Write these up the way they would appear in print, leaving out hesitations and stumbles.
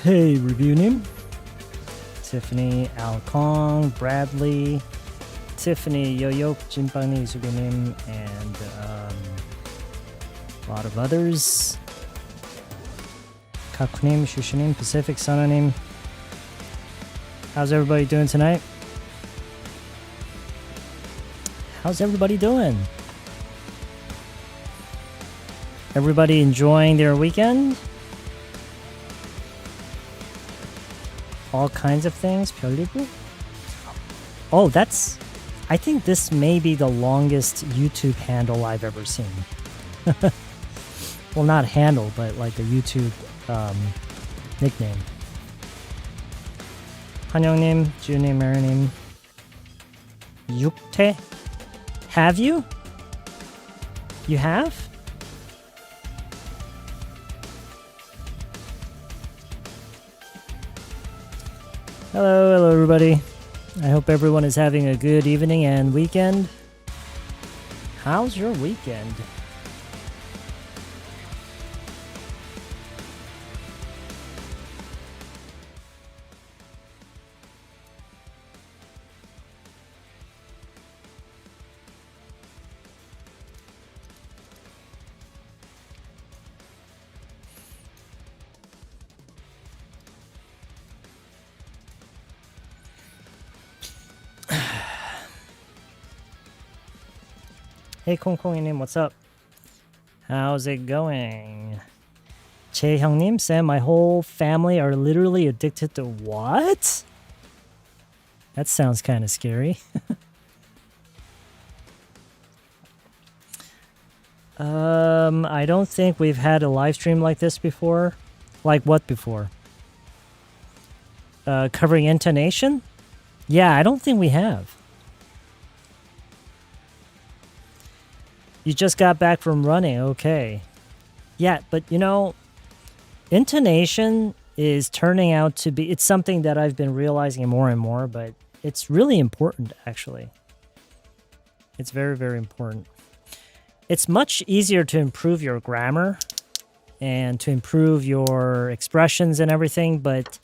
Hey, review님. Tiffany, Alcong, Bradley, Tiffany, Yoyok, Jinpani, Izubinim, and a lot of others. Kakunim, Shushinim, Pacific Sunanim. How's everybody doing tonight? How's everybody doing? Everybody enjoying their weekend? All kinds of things. 별리고? Oh, I think this may be the longest YouTube handle I've ever seen. Well, not handle, but like a YouTube nickname. 한영님, 주님, 메르님. 6태? Have you? You have? Hello everybody. I hope everyone is having a good evening and weekend. How's your weekend? Hey 콩콩이님, what's up? How's it going? 재형님, Sam, my whole family are literally addicted to what? That sounds kind of scary. I don't think we've had a live stream like this before. Like what before? Covering intonation? Yeah, I don't think we have. You just got back from running, okay. Yeah, but you know, intonation is turning out to be, it's something that I've been realizing more and more, but it's really important, actually. It's very, very important. It's much easier to improve your grammar and to improve your expressions and everything, but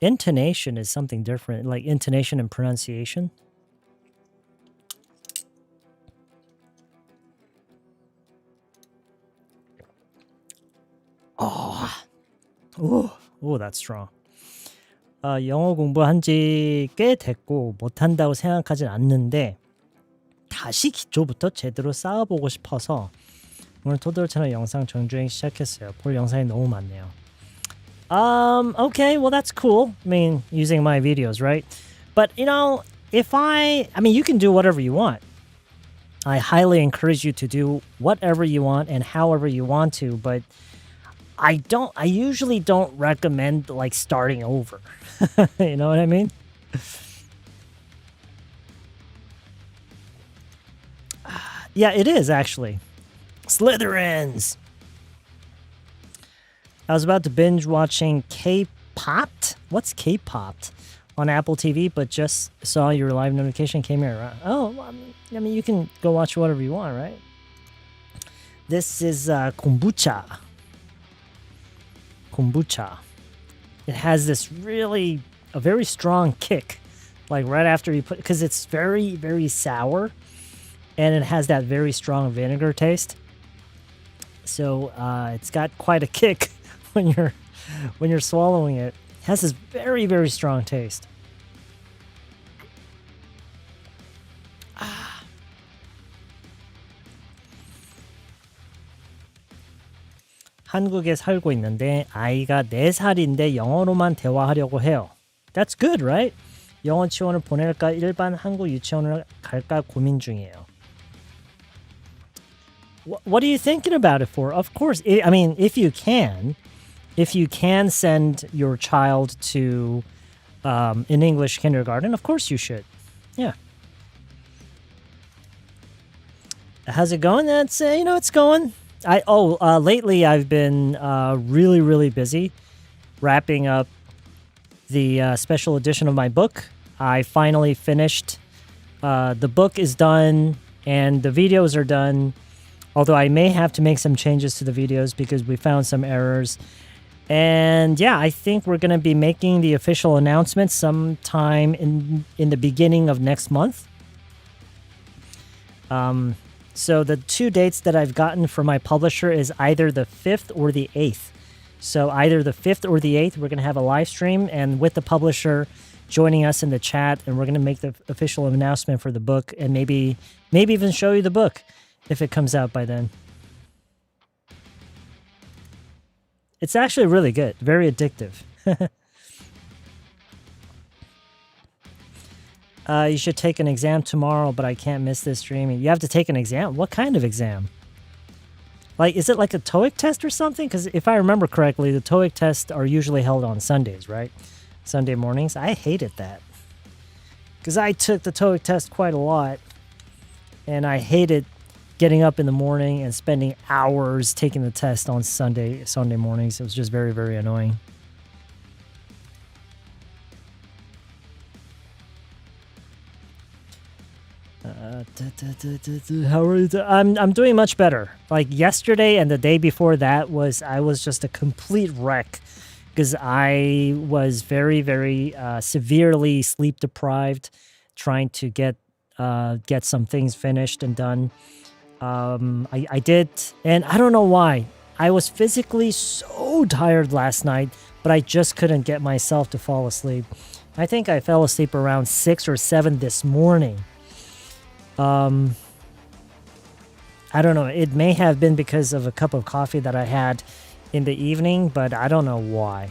intonation is something different, like intonation and pronunciation. Oh, that's strong. 영어 공부한 지 꽤 됐고 못한다고 생각하진 않는데 다시 기초부터 제대로 쌓아보고 싶어서 오늘 토대로 채널 영상 정주행 시작했어요. 볼 영상이 너무 많네요. Okay, well that's cool. I mean, using my videos, right? But you know, I mean, you can do whatever you want. I highly encourage you to do whatever you want and however you want to, but I usually don't recommend like starting over. You know what I mean? Yeah, it is actually. Slytherins! I was about to binge watching K-Popped? What's K-Popped? On Apple TV, but just saw your live notification came here. Oh, I mean, you can go watch whatever you want, right? This is kombucha. Kombucha. It has this a very strong kick, like right after you put, because it's very, very sour, and it has that very strong vinegar taste. So it's got quite a kick when you're swallowing it. It has this very, very strong taste. 한국에 살고 있는데 아이가 4살인데 영어로만 대화하려고 해요. That's good, right? 영어 지원을 보낼까 일반 한국 유치원을 갈까 고민 중이에요. What are you thinking about it for? Of course, I mean, if you can send your child to an English kindergarten, of course you should. Yeah. How's it going? That's it's going. Lately I've been really, really busy wrapping up the special edition of my book. I finally finished. The book is done and the videos are done. Although I may have to make some changes to the videos because we found some errors. And yeah, I think we're going to be making the official announcement sometime in the beginning of next month. So the 2 dates that I've gotten from my publisher is either the 5th or the 8th. So either the 5th or the 8th, we're going to have a live stream and with the publisher joining us in the chat, and we're going to make the official announcement for the book and maybe even show you the book if it comes out by then. It's actually really good, very addictive. You should take an exam tomorrow, but I can't miss this streaming. You have to take an exam? What kind of exam? Like, is it like a TOEIC test or something? Because if I remember correctly, the TOEIC tests are usually held on Sundays, right? Sunday mornings. I hated that. Because I took the TOEIC test quite a lot. And I hated getting up in the morning and spending hours taking the test on Sunday mornings. It was just very, very annoying. How are you? I'm doing much better. Like yesterday and the day before that I was just a complete wreck because I was very, very severely sleep deprived, trying to get some things finished and done. I did, and I don't know why. I was physically so tired last night, but I just couldn't get myself to fall asleep. I think I fell asleep around 6 or 7 this morning. I don't know. It may have been because of a cup of coffee that I had in the evening, but I don't know why.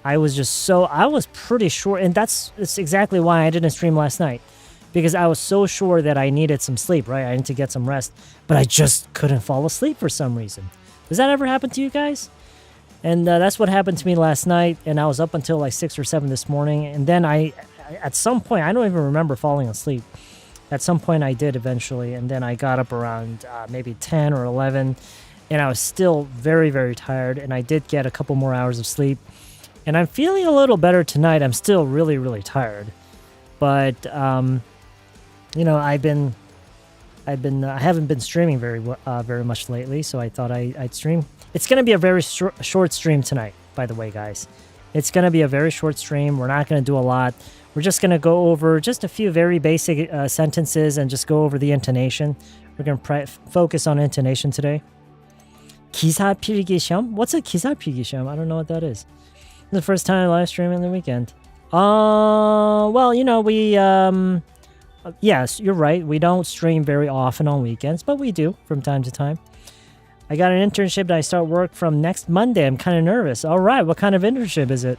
I was pretty sure, and that's exactly why I didn't stream last night. Because I was so sure that I needed some sleep, right? I need to get some rest, but I just couldn't fall asleep for some reason. Does that ever happen to you guys? And that's what happened to me last night, and I was up until like 6 or 7 this morning, and then I at some point, I don't even remember falling asleep. At some point I did eventually, and then I got up around maybe 10 or 11, and I was still very, very tired, and I did get a couple more hours of sleep. And I'm feeling a little better tonight. I'm still really, really tired. But, you know, I haven't been streaming very much lately, so I thought I'd stream. It's going to be a very short stream tonight, by the way, guys. It's going to be a very short stream. We're not going to do a lot. We're just going to go over just a few very basic sentences and just go over the intonation. We're going to focus on intonation today. 기사 필기 시험? What's a 기사 필기 시험? I don't know what that is. The first time live streaming the weekend. Well, you know, we, yes, you're right. We don't stream very often on weekends, but we do from time to time. I got an internship and I start work from next Monday. I'm kind of nervous. All right. What kind of internship is it?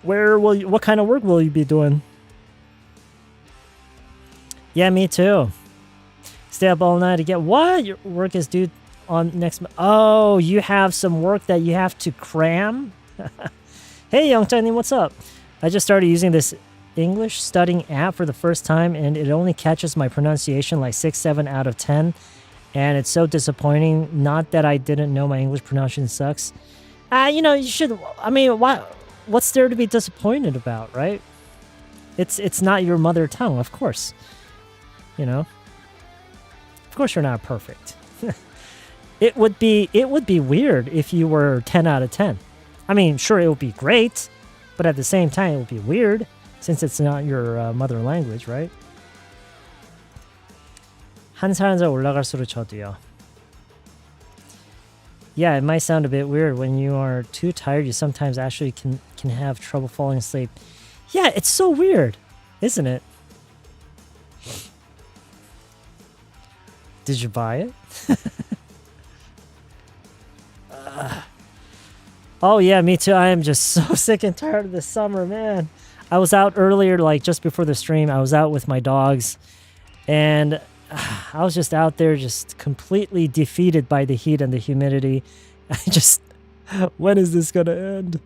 What kind of work will you be doing? Yeah, me too. Stay up all night to get what? Your work is due on next month. Oh, you have some work that you have to cram? Hey, Youngtani, what's up? I just started using this English studying app for the first time, and it only catches my pronunciation like 6, 7 out of 10. And it's so disappointing. Not that I didn't know my English pronunciation sucks. You know, you should, I mean, what's there to be disappointed about, right? It's not your mother tongue, of course. You know? Of course you're not perfect. It would be weird if you were 10 out of 10. I mean, sure, it would be great, but at the same time, it would be weird since it's not your mother language, right? 한 사람자 올라갈수록 저도요. Yeah, it might sound a bit weird. When you are too tired, you sometimes actually can have trouble falling asleep. Yeah, it's so weird, isn't it? Did you buy it? Oh yeah, me too. I am just so sick and tired of the summer, man. I was out earlier, like just before the stream. I was out with my dogs, and I was just out there just completely defeated by the heat and the humidity. When is this gonna end?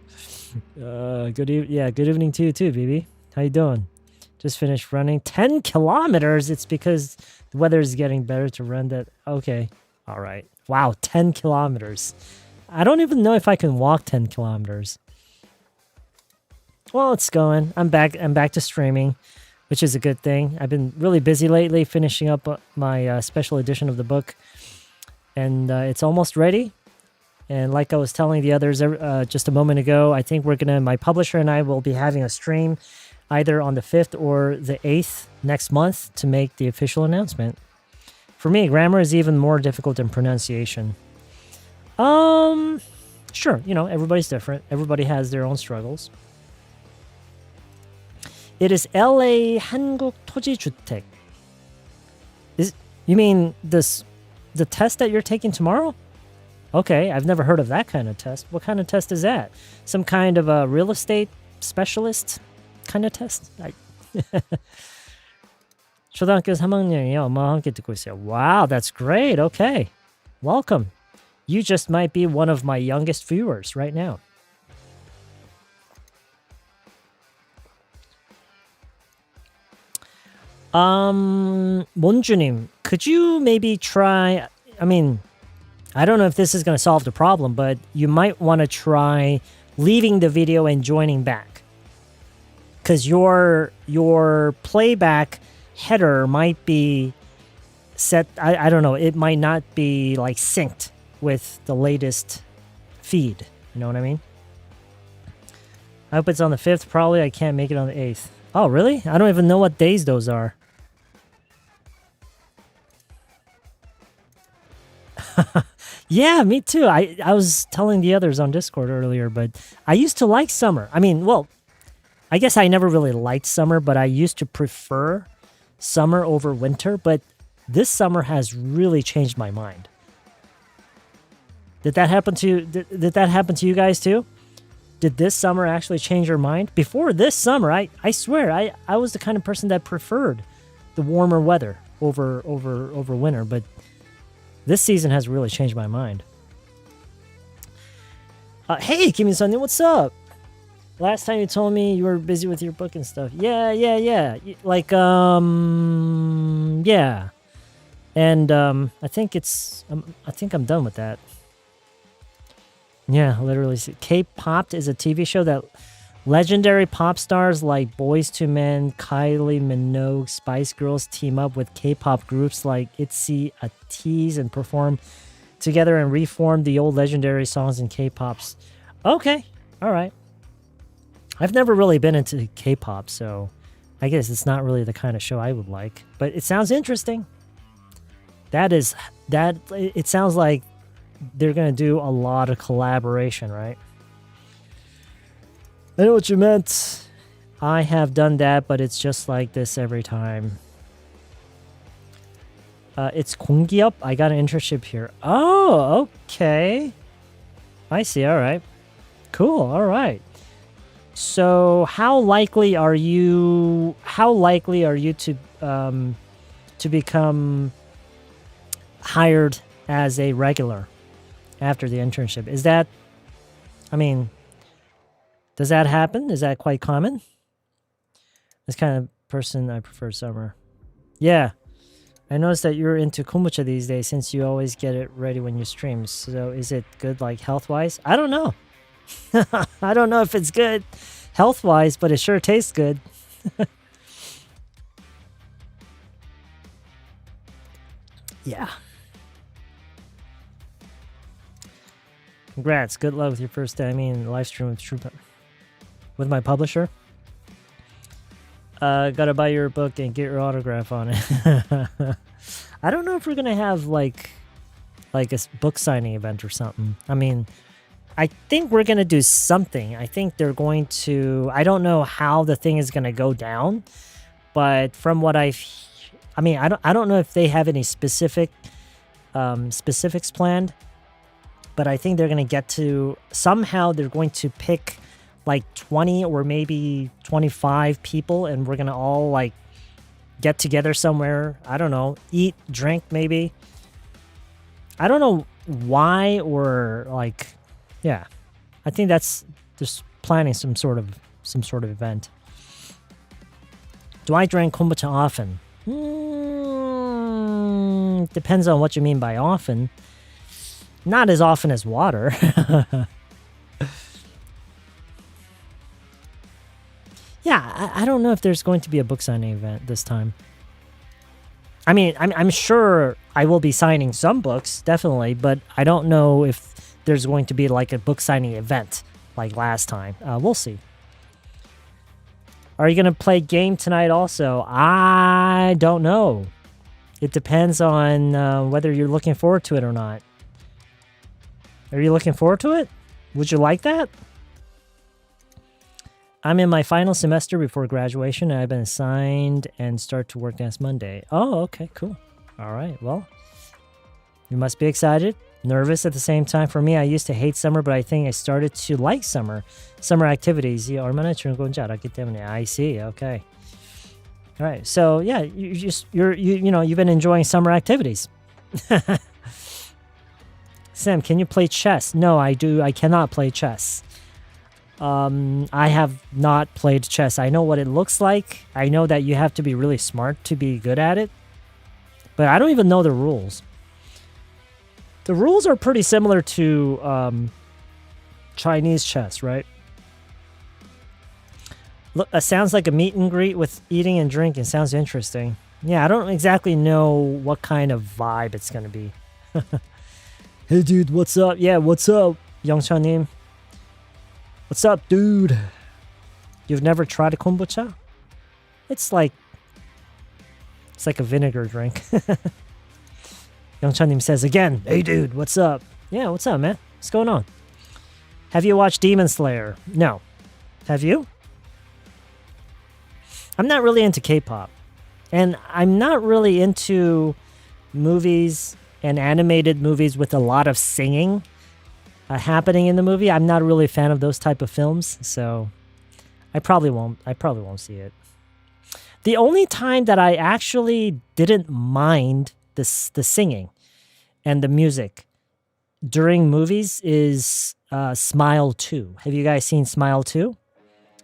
Good evening to you too, baby. How you doing? Just finished running 10 kilometers. It's because the weather is getting better to run that. Okay. All right. Wow. 10 kilometers. I don't even know if I can walk 10 kilometers. Well, it's going. I'm back to streaming, which is a good thing. I've been really busy lately finishing up my special edition of the book, and it's almost ready. And like I was telling the others just a moment ago, I think my publisher and I will be having a stream either on the 5th or the 8th next month to make the official announcement. For me, grammar is even more difficult than pronunciation. Sure, everybody's different. Everybody has their own struggles. It is LA 한국 토지주택. You mean the test that you're taking tomorrow? Okay, I've never heard of that kind of test. What kind of test is that? Some kind of a real estate specialist kind of test? 초등학교 3학년이요. 엄마와 함께 듣고 있어요. Wow, that's great. Okay. Welcome. You just might be one of my youngest viewers right now. 몬주님, could you maybe try, I don't know if this is going to solve the problem, but you might want to try leaving the video and joining back. Because your playback header might be set, I don't know, it might not be like synced with the latest feed. You know what I mean? I hope it's on the 5th. Probably I can't make it on the 8th. Oh, really? I don't even know what days those are. Yeah, me too. I was telling the others on Discord earlier, but I used to like summer. I guess I never really liked summer, but I used to prefer summer over winter, but this summer has really changed my mind. Did that happen to you? Did that happen to you guys too? Did this summer actually change your mind? Before this summer, I swear, I was the kind of person that preferred the warmer weather over winter, but this season has really changed my mind. Hey, Kim-in-sun, what's up? Last time you told me you were busy with your book and stuff. Yeah. Like, yeah. And I think I'm done with that. Yeah, literally. K-Popped is a TV show that legendary pop stars like Boyz II Men, Kylie Minogue, Spice Girls team up with K-pop groups like ITZY, ATEEZ, and perform together and reform the old legendary songs in K-pops. Okay, all right. I've never really been into K-pop, so I guess it's not really the kind of show I would like. But it sounds interesting. It sounds like they're going to do a lot of collaboration, right? I know what you meant. I have done that, but it's just like this every time. It's 공기업. I got an internship here. Oh, okay. I see. All right. Cool. All right. So, how likely are you to become hired as a regular after the internship? Is that, does that happen? Is that quite common? This kind of person, I prefer summer. Yeah. I noticed that you're into kombucha these days since you always get it ready when you stream. So is it good, like, health-wise? I don't know. I don't know if it's good health-wise, but it sure tastes good. Yeah. Congrats. Good luck with your first day. Live stream with my publisher. Gotta buy your book and get your autograph on it. I don't know if we're gonna have like a book signing event or something. I think we're gonna do something. I think they're going to. I don't know how the thing is gonna go down, but from what I don't know if they have any specifics planned. But I think they're going to get to, somehow they're going to pick like 20 or maybe 25 people, and we're going to all like get together somewhere. I don't know, eat, drink maybe. I don't know why, or like, yeah. I think that's just planning some sort of event. Do I drink kombucha often? Depends on what you mean by often. Not as often as water. Yeah, I don't know if there's going to be a book signing event this time. I'm sure I will be signing some books, definitely, but I don't know if there's going to be like a book signing event like last time. We'll see. Are you going to play game tonight also? I don't know. It depends on whether you're looking forward to it or not. Are you looking forward to it? Would you like that? I'm in my final semester before graduation, and I've been assigned and start to work next Monday. Oh, okay, cool. All right, well, you must be excited, nervous at the same time. For me, I used to hate summer, but I think I started to like summer activities. 얼마나 좋은 건지 알았기 때문에. I see. Okay. All right. So yeah, you've been enjoying summer activities. Sam, can you play chess? No, I cannot play chess. I have not played chess. I know what it looks like. I know that you have to be really smart to be good at it. But I don't even know the rules. The rules are pretty similar to Chinese chess, right? Look, it sounds like a meet and greet with eating and drinking. Sounds interesting. Yeah, I don't exactly know what kind of vibe it's going to be. Hey, dude, what's up? Yeah, what's up, Youngchanim? What's up, dude? You've never tried a kombucha? It's like a vinegar drink. Youngchanim says again, hey, dude, what's up? Yeah, what's up, man? What's going on? Have you watched Demon Slayer? No. Have you? I'm not really into K-pop. And I'm not really into movies and animated movies with a lot of singing happening in the movie. I'm not really a fan of those type of films, so I probably won't see it. The only time that I actually didn't mind the singing and the music during movies is Smile 2. Have you guys seen Smile 2?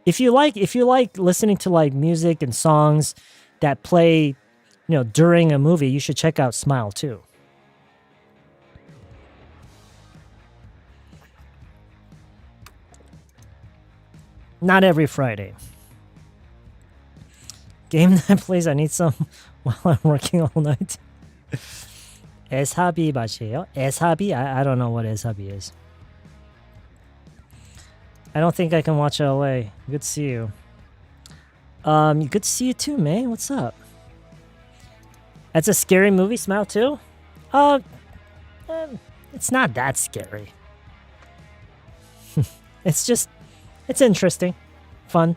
If you like listening to like music and songs that play, during a movie, you should check out Smile 2. Not every Friday. Game night, please. I need some while I'm working all night. 에사비 맛이에요? 에사비? I don't know what 에사비 is. I don't think I can watch LA. Good to see you. Good to see you too, man. What's up? That's a scary movie, Smile 2? It's not that scary. It's interesting. Fun.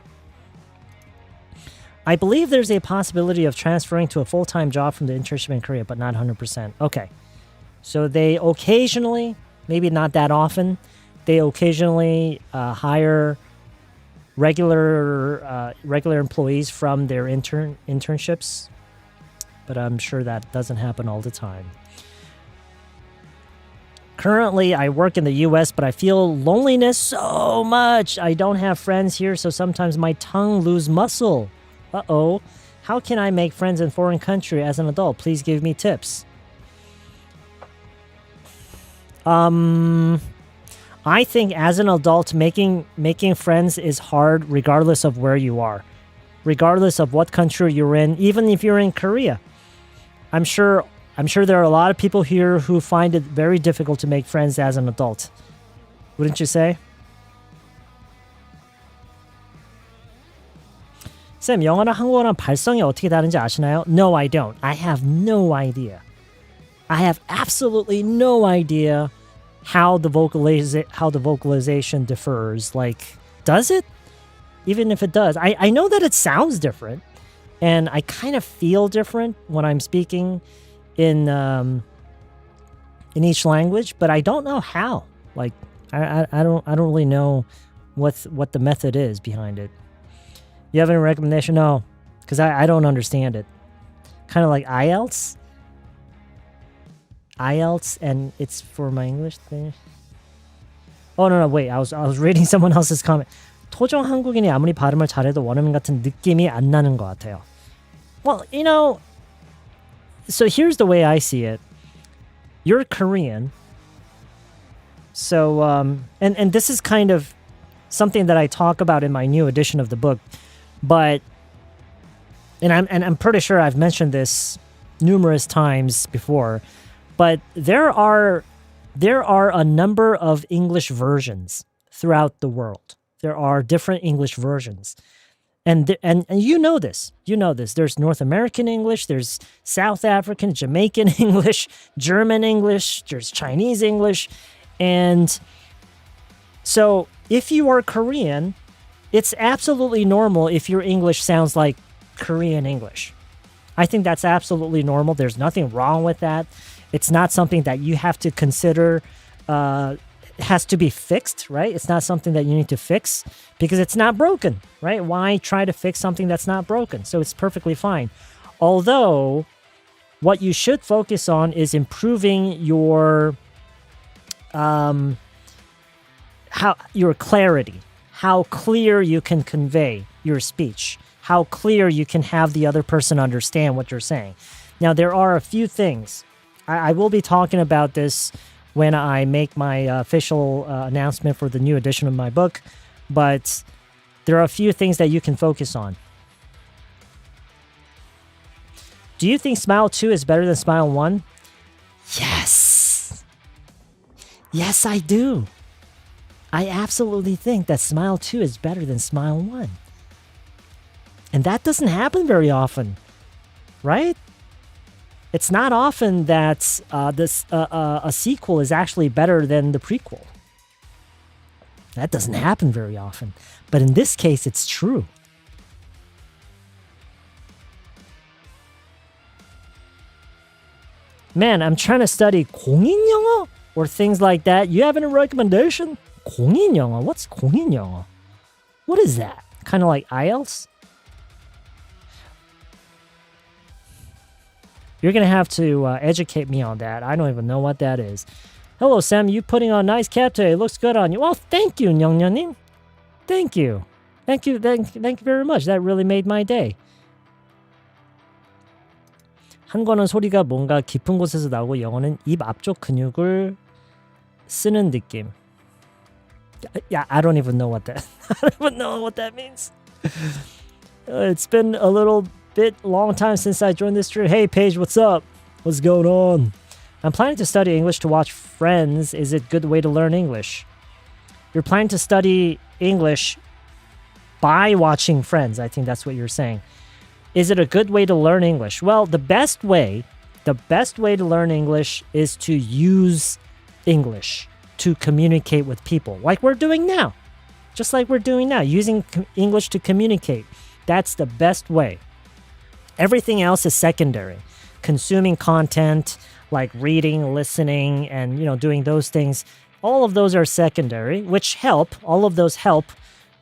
I believe there's a possibility of transferring to a full-time job from the internship in Korea, but not 100%. Okay. So they occasionally, maybe not that often, they occasionally hire regular employees from their internships, but I'm sure that doesn't happen all the time. Currently, I work in the US, but I feel loneliness so much. I don't have friends here, so sometimes my tongue lose muscle. Uh-oh. How can I make friends in foreign country as an adult? Please give me tips. I think as an adult, making friends is hard regardless of where you are. Regardless of what country you're in, even if you're in Korea. I'm sure there are a lot of people here who find it very difficult to make friends as an adult. Wouldn't you say? 쌤, 영어랑 한국어랑 발성이 어떻게 다른지 아시나요? No, I don't. I have no idea. I have absolutely no idea how the vocalization differs. Like, does it? Even if it does. I know that it sounds different. And I kind of feel different when I'm speaking in each language, but I don't know how. Like, I don't really know what the method is behind it. You have any recommendation? No, because I don't understand it. Kind of like IELTS, and it's for my English thing. Oh no, wait, I was reading someone else's comment. 토종 한국인이 아무리 발음을 잘해도 원어민 같은 느낌이 안 나는 것 같아요. Well, so here's the way I see it. You're Korean. So, and this is kind of something that I talk about in my new edition of the book, but, and I'm pretty sure I've mentioned this numerous times before, but there are there are a number of English versions throughout the world. There are different English versions. And you know this. You know this. There's North American English, there's South African, Jamaican English, German English, there's Chinese English. And so if you are Korean, it's absolutely normal if your English sounds like Korean English. I think that's absolutely normal. There's nothing wrong with that. It's not something that you have to consider has to be fixed, right? It's not something that you need to fix because it's not broken, right? Why try to fix something that's not broken? So it's perfectly fine. Although, what you should focus on is improving your your clarity, how clear you can convey your speech, how clear you can have the other person understand what you're saying. Now, there are a few things. I will be talking about this when I make my official announcement for the new edition of my book, but there are a few things that you can focus on. Do you think Smile 2 is better than Smile 1? Yes! Yes, I do. I absolutely think that Smile 2 is better than Smile 1. And that doesn't happen very often, right? It's not often that a sequel is actually better than the prequel. That doesn't happen very often. But in this case, it's true. Man, I'm trying to study 공인 영어 or things like that. You have any recommendation? 공인 영어? What's 공인 영어? What is that? Kind of like IELTS? You're going to have to educate me on that. I don't even know what that is. Hello, Sam. You putting on a nice cap today. It looks good on you. Well, thank you, Nyongnyunim. Thank you. Thank you very much. That really made my day. 한국어는 소리가 뭔가 깊은 곳에서 나오고 영어는 입 앞쪽 근육을 쓰는 느낌. Yeah, I don't even know what that. I don't even know what that means. It's been a long time since I joined this stream. Hey, Paige, what's up? What's going on? I'm planning to study English to watch Friends. Is it a good way to learn English? You're planning to study English by watching Friends. I think that's what you're saying. Is it a good way to learn English? Well, the best way to learn English is to use English to communicate with people, like we're doing now. Just like we're doing now, using English to communicate. That's the best way. Everything else is secondary. Consuming content, like reading, listening, and doing those things, all of those are secondary, which help. All of those help,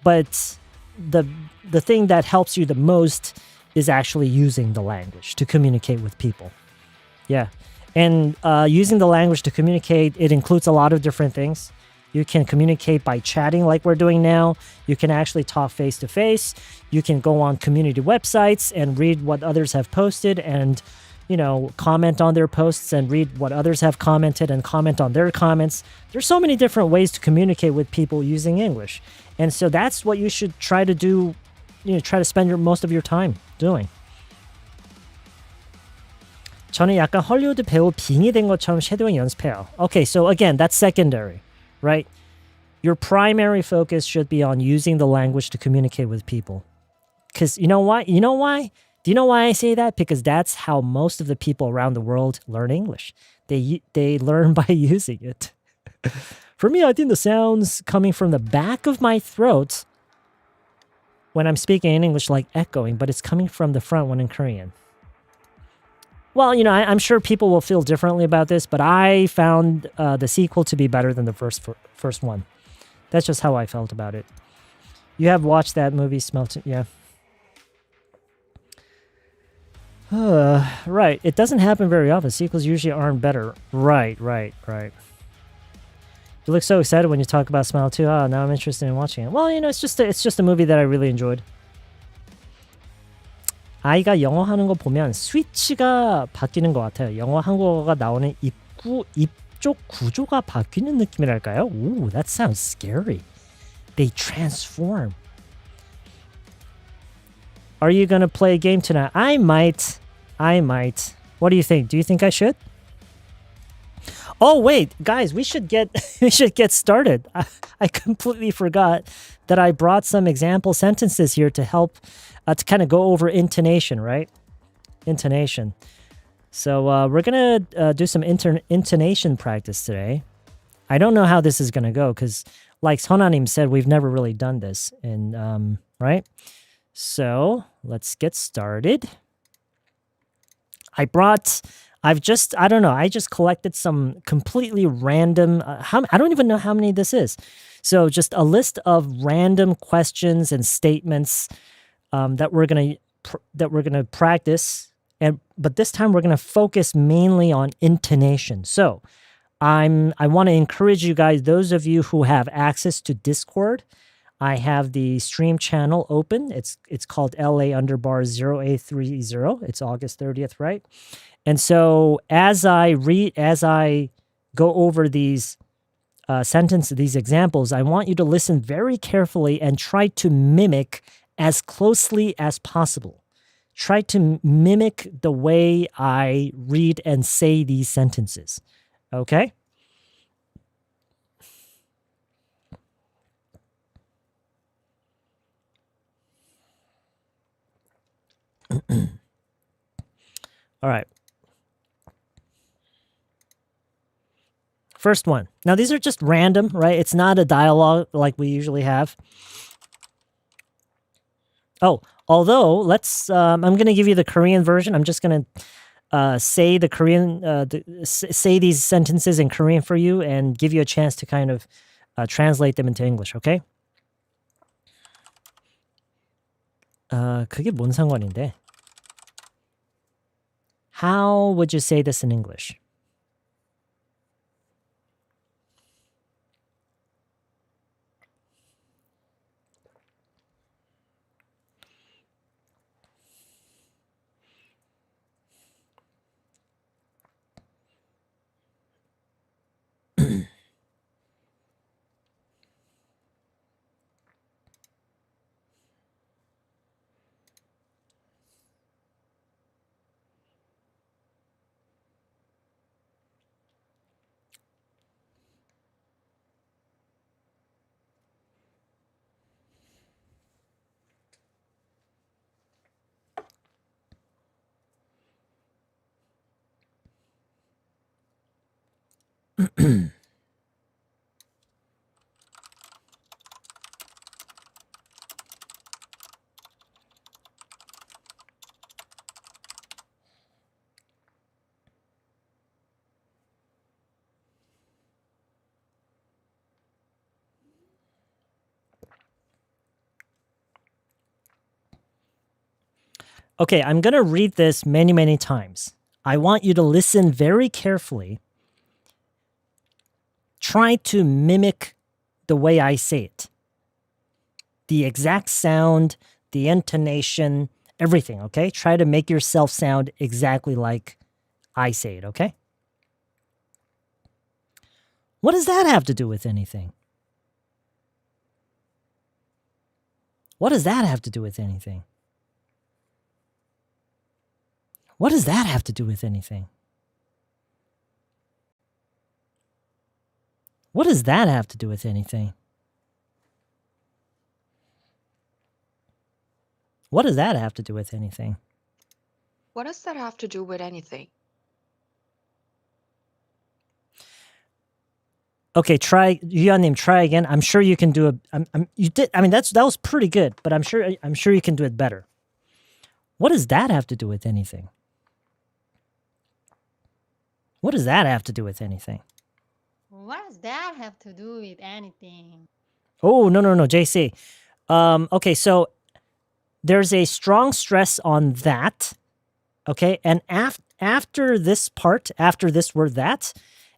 but the thing that helps you the most is actually using the language to communicate with people. Yeah, and using the language to communicate, it includes a lot of different things. You can communicate by chatting like we're doing now. You can actually talk face to face. You can go on community websites and read what others have posted and, comment on their posts and read what others have commented and comment on their comments. There's so many different ways to communicate with people using English. And so that's what you should try to do, try to spend most of your time doing. 저는 약간 헐리우드 배우 빙이 된 것처럼 섀도잉 연습해요. Okay, so again, that's secondary. Right? Your primary focus should be on using the language to communicate with people. Because you know why? Do you know why I say that? Because that's how most of the people around the world learn English. They learn by using it. For me, I think the sounds coming from the back of my throat when I'm speaking in English like echoing, but it's coming from the front when in Korean. Well, I'm sure people will feel differently about this, but I found the sequel to be better than the first one. That's just how I felt about it. You have watched that movie, Smelt? Yeah. Right. It doesn't happen very often. Sequels usually aren't better. Right. You look so excited when you talk about Smile 2. Now I'm interested in watching it. Well, it's just a movie that I really enjoyed. 아이가 영어 하는 거 보면 스위치가 바뀌는 것 같아요. 영어 한국어가 나오는 입쪽 구조가 바뀌는 느낌이랄까요? Ooh, that sounds scary. They transform. Are you gonna play a game tonight? I might. What do you think? Do you think I should? Oh wait, guys, we should get we should get started. I completely forgot that I brought some example sentences here to help to kind of go over intonation, right? Intonation. So we're gonna do some intonation practice today. I don't know how this is gonna go because, like Sonanim said, we've never really done this, and right. So let's get started. I don't know. I just collected some completely random. I don't even know how many this is. So just a list of random questions and statements that we're gonna practice, but this time we're gonna focus mainly on intonation. So I want to encourage you guys, those of you who have access to Discord. I have the stream channel open. It's called LA_0A30. It's August 30th, right? And so as I go over these sentences, these examples, I want you to listen very carefully and try to mimic as closely as possible. Try to mimic the way I read and say these sentences. Okay? All right. First one. Now, these are just random, right? It's not a dialogue like we usually have. Oh, although, I'm going to give you the Korean version. I'm just going to say the Korean, say these sentences in Korean for you and give you a chance to kind of translate them into English, okay? 그게 뭔 상관인데? How would you say this in English? Okay, I'm going to read this many, many times. I want you to listen very carefully. Try to mimic the way I say it. The exact sound, the intonation, everything, okay? Try to make yourself sound exactly like I say it, okay? What does that have to do with anything? What does that have to do with anything? What does that have to do with anything? What does that have to do with anything? What does that have to do with anything? What does that have to do with anything? Okay, Yuanim, try again. I'm sure you can do you did. I mean, that was pretty good, but I'm sure you can do it better. What does that have to do with anything? What does that have to do with anything? What does that have to do with anything? Oh, no, JC. Okay, so there's a strong stress on that. Okay, and after this part, after this word that,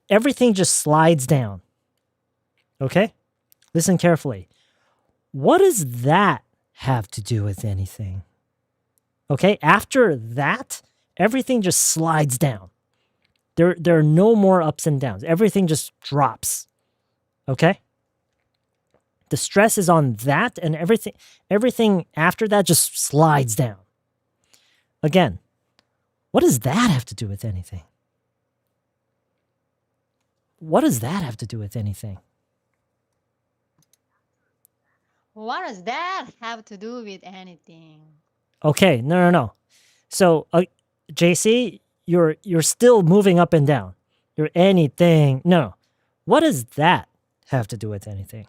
everything just slides down. Okay? Listen carefully. What does that have to do with anything? Okay, after that, everything just slides down. There are no more ups and downs. Everything just drops. Okay? The stress is on that, and everything after that just slides down. Again, what does that have to do with anything? What does that have to do with anything? What does that have to do with anything? Okay, no. So, JC, you're still moving up and down. You're anything. No. What does that have to do with anything?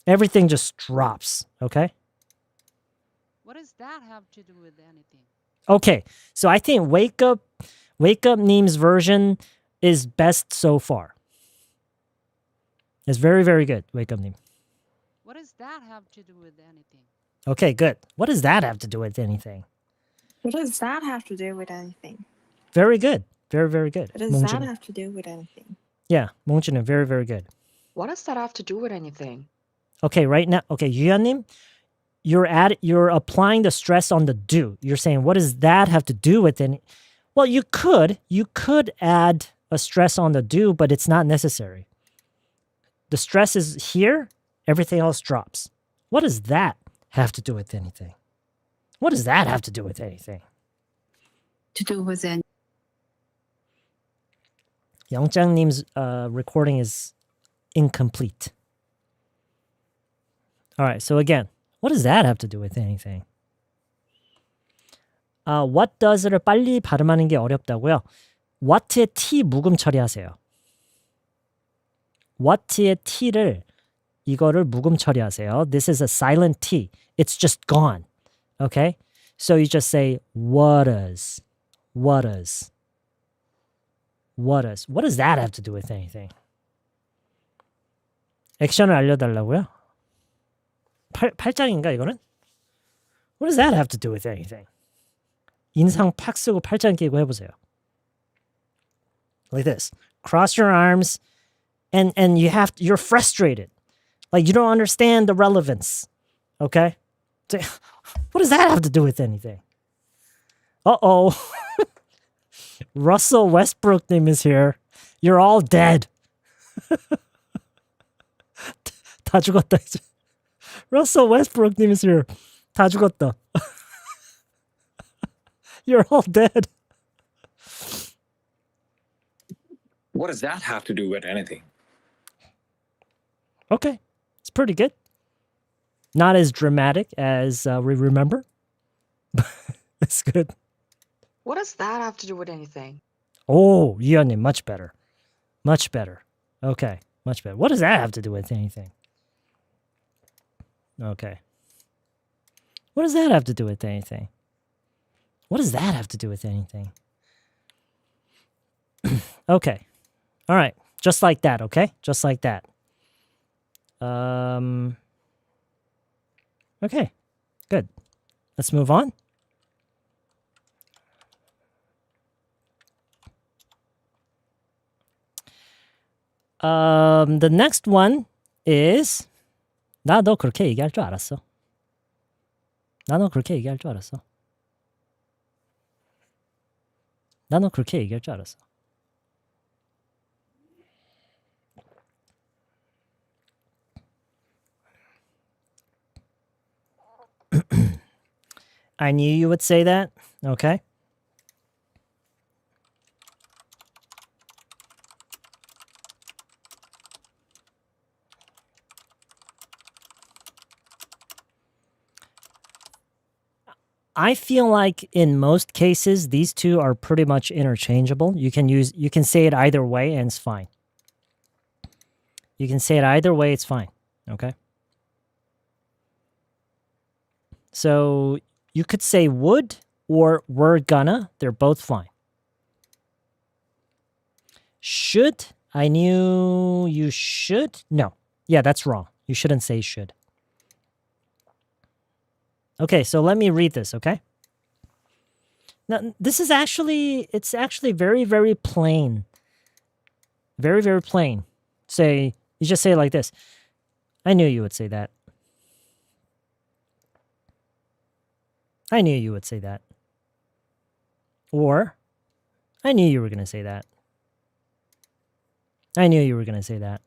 Everything just drops, okay? What does that have to do with anything? Okay, so I think Wake Up Neem's version is best so far. It's very, very good, Wake Up Neem. What does that have to do with anything? Okay, good. What does that have to do with anything? What does that have to do with anything? Very good. Very, very good. What does that 몽진은. have to do with anything? Yeah, 몽진은 very, very good. What does that have to do with anything? Okay, right now, okay, 유연님, you're applying the stress on the do. You're saying, what does that have to do with any? Well, you could add a stress on the do, but it's not necessary. The stress is here, everything else drops. What does that have to do with anything? What does that have to do with anything? To do with any. 영장님's recording is incomplete. All right, so again, what does that have to do with anything? What does를 빨리 발음하는 게 어렵다고요? what의 t 묵음 처리하세요. what의 t를 이거를 묵음 처리하세요. This is a silent t. It's just gone. Okay? So you just say what does. What does that have to do with anything? 액션을 알려달라고요? 8장인가 이거는? What does that have to do with anything? 인상 팍 쓰고 8장 끼고 해보세요. Like this. Cross your arms and you're frustrated. Like you don't understand the relevance. Okay? So, what does that have to do with anything? Uh-oh. Russell Westbrook name is here. You're all dead. 다 죽었다 이제. Russell Westbrook name is here. 다 죽었다. You're all dead. What does that have to do with anything? Okay. It's pretty good. Not as dramatic as we remember. It's good. What does that have to do with anything? Oh, Yeon님, much better. Much better. Okay, much better. What does that have to do with anything? Okay. What does that have to do with anything? What does that have to do with anything? Okay. All right. Just like that, okay? Just like that. Okay. Good. Let's move on. The next one is 나 너 그렇게 얘기할 줄 알았어. 나 너 그렇게 얘기할 줄 알았어. 나 너 그렇게 얘기할 줄 알았어. I knew you would say that. Okay. I feel like in most cases, these two are pretty much interchangeable. You can say it either way and it's fine. You can say it either way, it's fine. Okay. So you could say would or we're gonna. They're both fine. Should. I knew you should. No. Yeah, that's wrong. You shouldn't say should. Okay, so let me read this, okay? Now, this is actually, it's actually very, very plain. Very, very plain. You just say it like this. I knew you would say that. I knew you would say that. Or, I knew you were going to say that. I knew you were going to say that.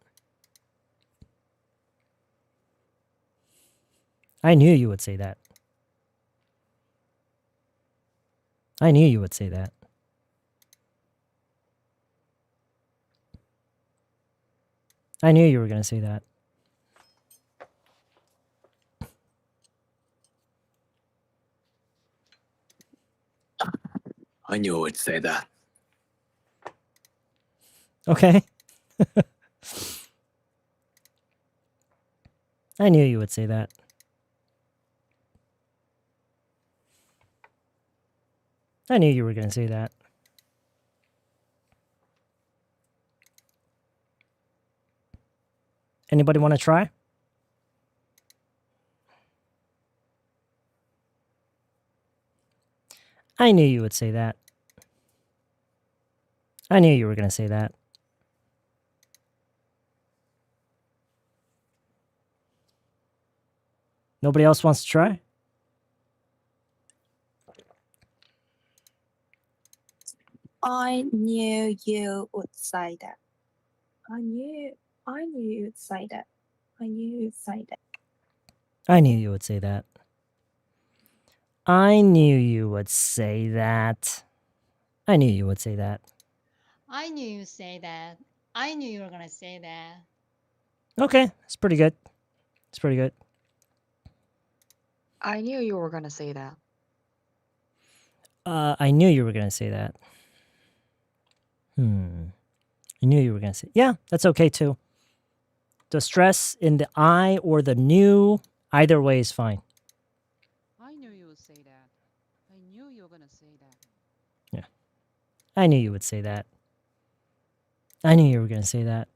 I knew you would say that. I knew you would say that. I knew you were going to say that. I knew I would say that. Okay. I knew you would say that. I knew you were going to say that. Anybody want to try? I knew you would say that. I knew you were going to say that. Nobody else wants to try? I knew you would say that. I knew you'd say that. I knew you'd say that. I knew you would say that. I knew you would say that. I knew you would say that. I knew you say that. I knew you were gonna say that. Okay, it's pretty good. It's pretty good. I knew you were gonna say that. I knew you were going to say that. I knew you were going to say. Yeah, that's okay too. The stress in the I or the knew, either way is fine. I knew you would say that. I knew you were gonna say that. Yeah. I knew you would say that. I knew you were going to say that.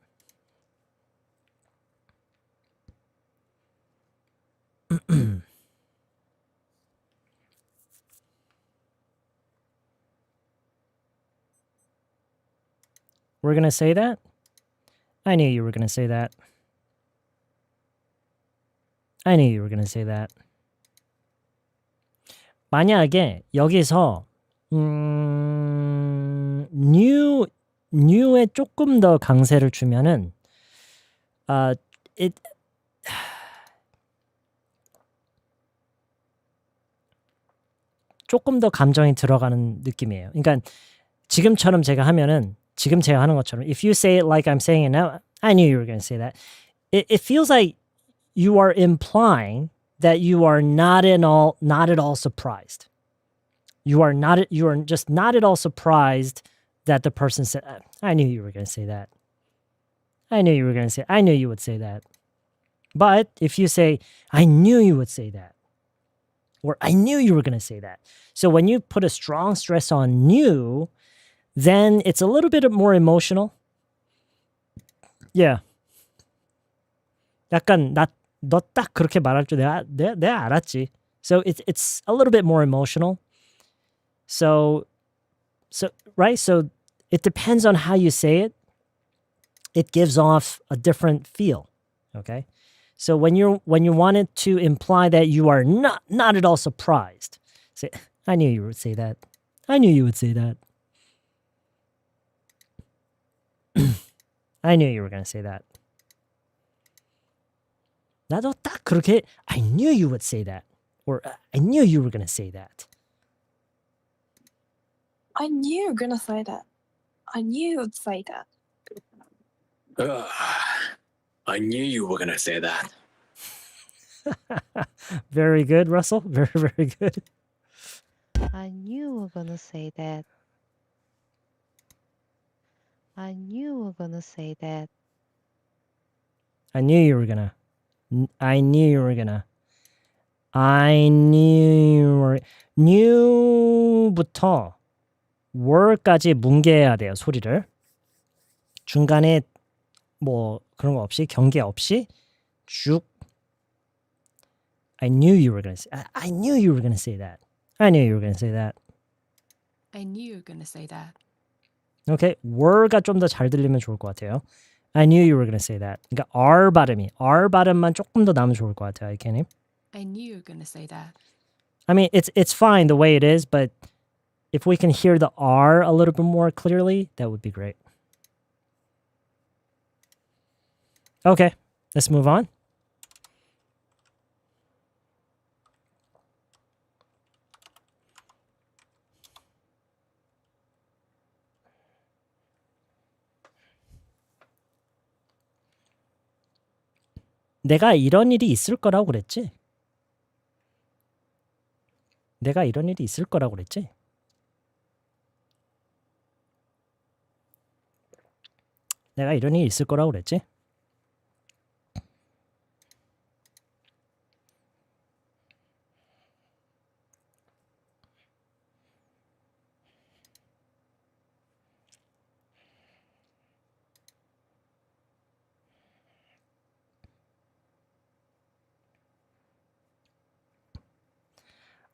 We're going to say that? I knew you were going to say that. I knew you were going to say that. 만약에 여기서 new에 조금 더 강세를 주면은 it 조금 더 감정이 들어가는 느낌이에요. 그러니까 지금처럼 제가 하면은 지금 제가 하는 것처럼 if you say it like I'm saying it now, I knew you were going to say that. It feels like you are implying that you are not at all surprised. You are just not at all surprised that the person said, I knew you were going to say that. I knew you were going to say, I knew you would say that. But if you say, I knew you would say that, or I knew you were going to say that. So when you put a strong stress on knew, then it's a little bit more emotional. Yeah. 약간 너 딱 그렇게 말할 줄 내가 알았지. So it's a little bit more emotional. So right? So it depends on how you say it. It gives off a different feel. Okay? So when you want it to imply that you are not at all surprised, say, I knew you would say that. I knew you would say that. I knew you were going to say that. 나도 딱 그렇게 I knew you would say that. Or I knew you were going to say that. I knew you were gonna say that. I knew you would say that. I knew you were gonna say that. Very good, Russell. Very, very good. I knew you were gonna say that. I knew you were gonna say that. I knew you were gonna. I knew you were gonna. I knew you were. new부터 were까지 뭉개야 돼요, 소리를. 중간에 뭐 그런 거 없이, 경계 없이 쭉. I knew you were gonna say. I knew you were gonna say that. I knew you were gonna say that. I knew you were gonna say that. 오케이, were가 좀 더 잘 들리면 좋을 것 같아요. I knew you were gonna say that. 그러니까 R 발음만 조금 더 나면 좋을 것 같아요, 이케님. I knew you were gonna say that. I mean, it's fine the way it is, but if we can hear the R a little bit more clearly, that would be great. Okay, let's move on. 내가 이런 일이 있을 거라고 그랬지? 내가 이런 일이 있을 거라고 그랬지? 내가 이런 일이 있을 거라고 그랬지?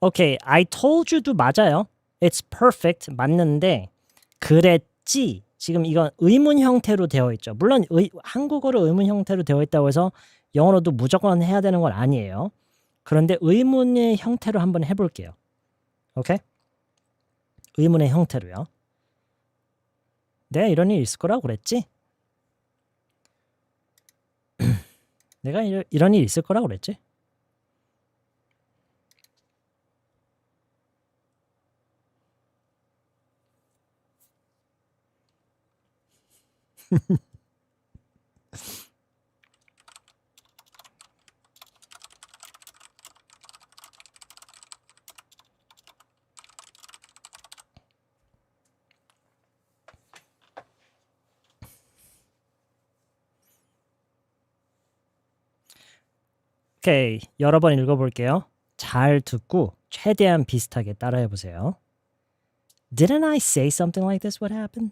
오케이, I told you도 맞아요. It's perfect 맞는데 그랬지. 지금 이건 의문 형태로 되어 있죠. 물론 한국어로 의문 형태로 되어 있다고 해서 영어로도 무조건 해야 되는 건 아니에요. 그런데 의문의 형태로 한번 해볼게요. 오케이? 의문의 형태로요. 내가 이런 일 있을 거라고 그랬지? 내가 이런 일 있을 거라고 그랬지? 오케이, 여러 번 읽어볼게요. 잘 듣고 최대한 비슷하게 따라해보세요. Didn't I say something like this? What happened?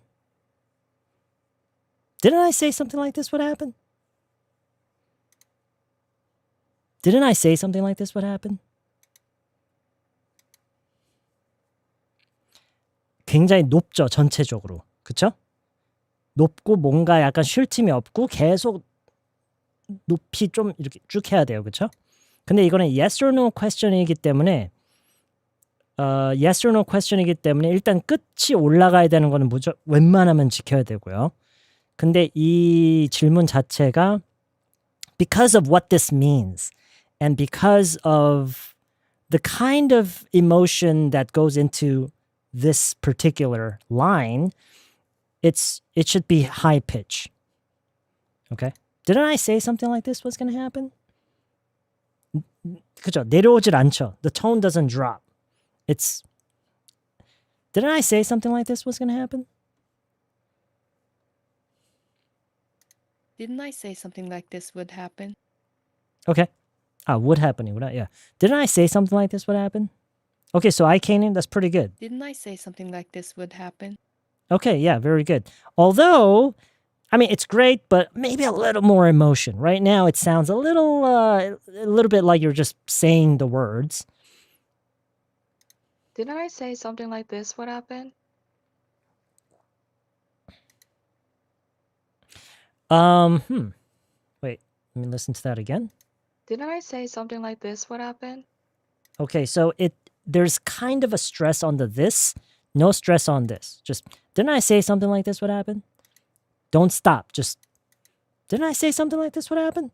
Didn't I say something like this? What happened? Didn't I say something like this? What happened? 굉장히 높죠, 전체적으로. 그쵸? 높고 뭔가 약간 쉴 틈이 없고 계속 높이 좀 이렇게 쭉 해야 돼요. 그쵸? 근데 이거는 yes or no question이기 때문에 yes or no question이기 때문에 일단 끝이 올라가야 되는 거는 웬만하면 지켜야 되고요. 근데 이 질문 자체가 because of what this means and because of the kind of emotion that goes into this particular line, it should be high pitch. Okay? Didn't I say something like this was going to happen? 그죠? 내려오질 않죠. The tone doesn't drop. It's Didn't I say something like this was going to happen? Didn't I say something like this would happen? Okay. Would happen이구나. Yeah. Didn't I say something like this would happen? Okay, so I came in. That's pretty good. Didn't I say something like this would happen? Okay, yeah, very good. Although, I mean, it's great, but maybe a little more emotion. Right now, it sounds a little bit like you're just saying the words. Didn't I say something like this? What happened? Wait, let me listen to that again. Didn't I say something like this? What happened? Okay, so there's kind of a stress on the this, no stress on this. Just, didn't I say something like this? What happened? Don't stop. Just, didn't I say something like this? What happened?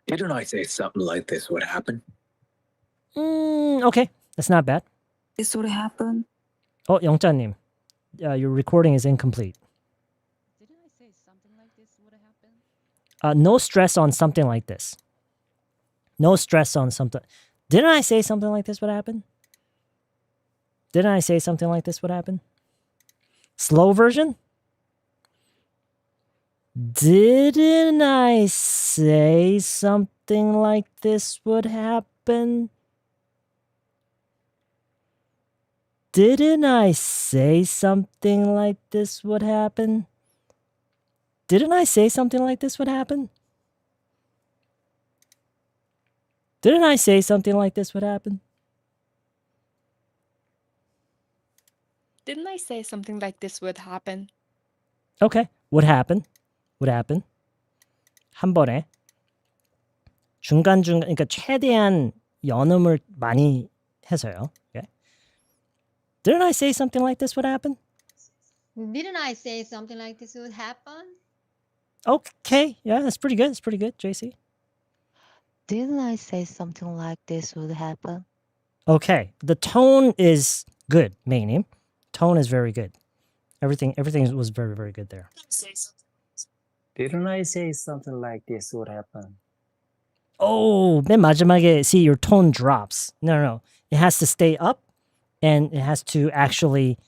Didn't I say something like this would happen? Okay, that's not bad. This would happen. Oh, 영자님, your recording is incomplete. Didn't I say something like this would happen? No stress on something like this. No stress on something. Didn't I say something like this would happen? Didn't I say something like this would happen? Slow version? Didn't I say something like this would happen? Didn't I say something like this would happen? Didn't I say something like this would happen? Didn't I say something like this would happen? Didn't I say something like this would happen? Okay. Would happen. Would happen. 한 번에. 중간중간, 그러니까 최대한 연음을 많이 해서요. Okay. Didn't I say something like this would happen? Didn't I say something like this would happen? Okay. Yeah, that's pretty good. That's pretty good, JC. Didn't I say something like this would happen? Okay. The tone is good, Maynim. Tone is very good. Everything was very, very good there. Didn't I say something like this would happen? Oh, 맨 마지막에, see, your tone drops. No. It has to stay up, and it has to actually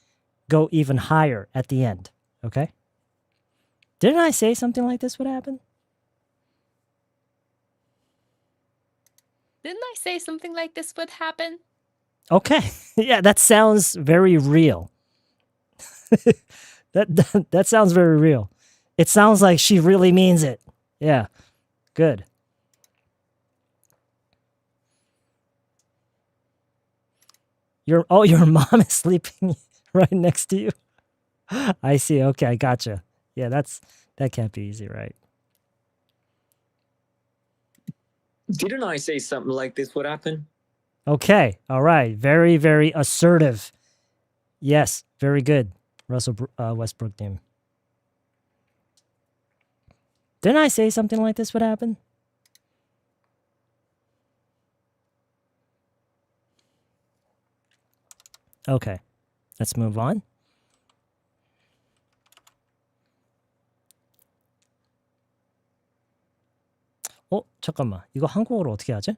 go even higher at the end. Okay? Didn't I say something like this would happen? Didn't I say something like this would happen? Okay. Yeah, that sounds very real. that sounds very real. It sounds like she really means it. Yeah. Good. Your mom is sleeping right next to you. I see. Okay, I gotcha. Yeah, that can't be easy, right? Didn't I say something like this would happen? Okay. All right. Very, very assertive. Yes. Very good. Russell Westbrook team. Didn't I say something like this would happen? Okay. Let's move on. 잠깐만. 이거 한국어로 어떻게 하지?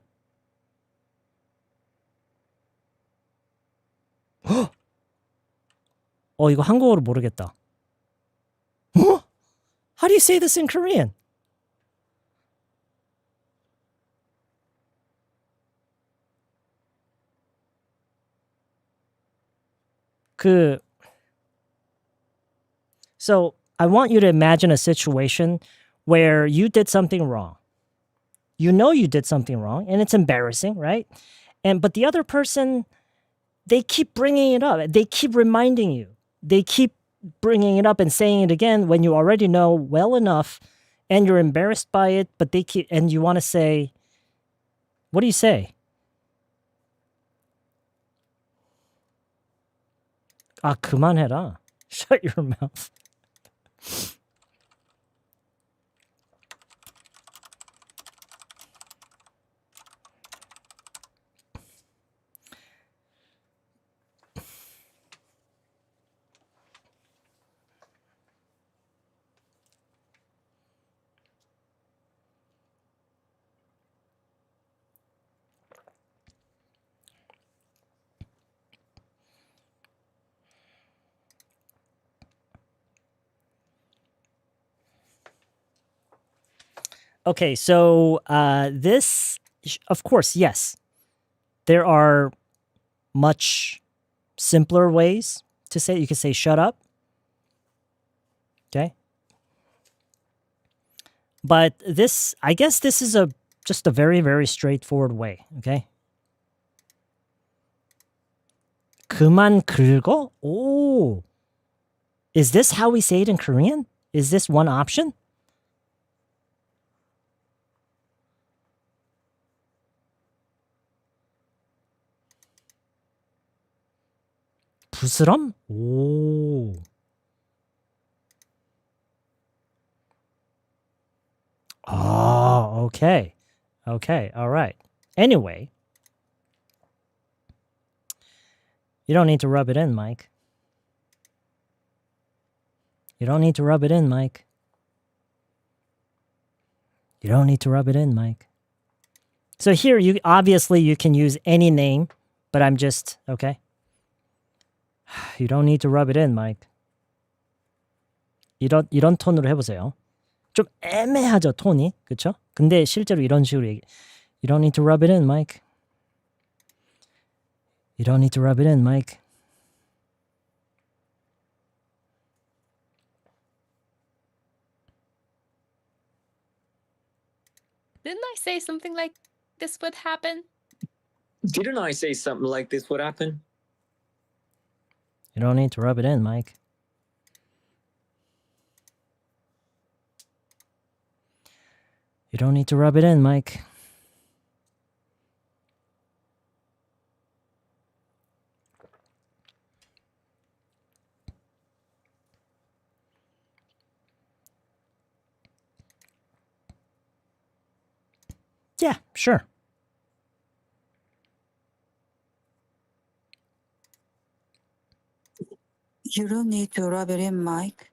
이거 한국어로 모르겠다. How do you say this in Korean? So I want you to imagine a situation where you did something wrong. You know you did something wrong, and it's embarrassing, right? But the other person, they keep bringing it up. They keep reminding you. They keep bringing it up and saying it again when you already know well enough, and you're embarrassed by it. But they keep, and you want to say, what do you say? 그만해라. Shut your mouth. Okay, so this, of course, yes. There are much simpler ways to say it. You can say shut up. Okay. But this, I guess this is just a very, very straightforward way. Okay. 그만 긁어? Oh. Is this how we say it in Korean? Is this one option? 부스럼? 오. Oh, okay. Okay, all right. Anyway. You don't need to rub it in, Mike. You don't need to rub it in, Mike. You don't need to rub it in, Mike. So here, you can use any name, but I'm just, okay? You don't need to rub it in, Mike. 이런 톤으로 해보세요. 좀 애매하죠, 톤이. 그쵸? 근데 실제로 이런 식으로 You don't need to rub it in, Mike. You don't need to rub it in, Mike. Didn't I say something like this would happen? Didn't I say something like this would happen? You don't need to rub it in, Mike. You don't need to rub it in, Mike. Yeah, sure. You don't need to rub it in, Mike.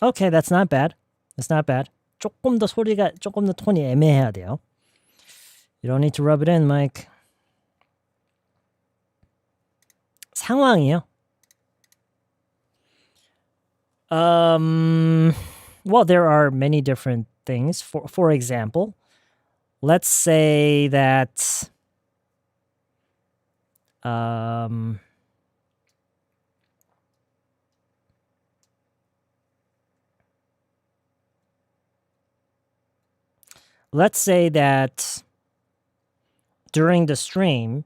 Okay, that's not bad. That's not bad. 조금 더 톤이 애매해야 돼요. You don't need to rub it in, Mike. 상황이요. Well, there are many different things. For example, let's say that let's say that during the stream,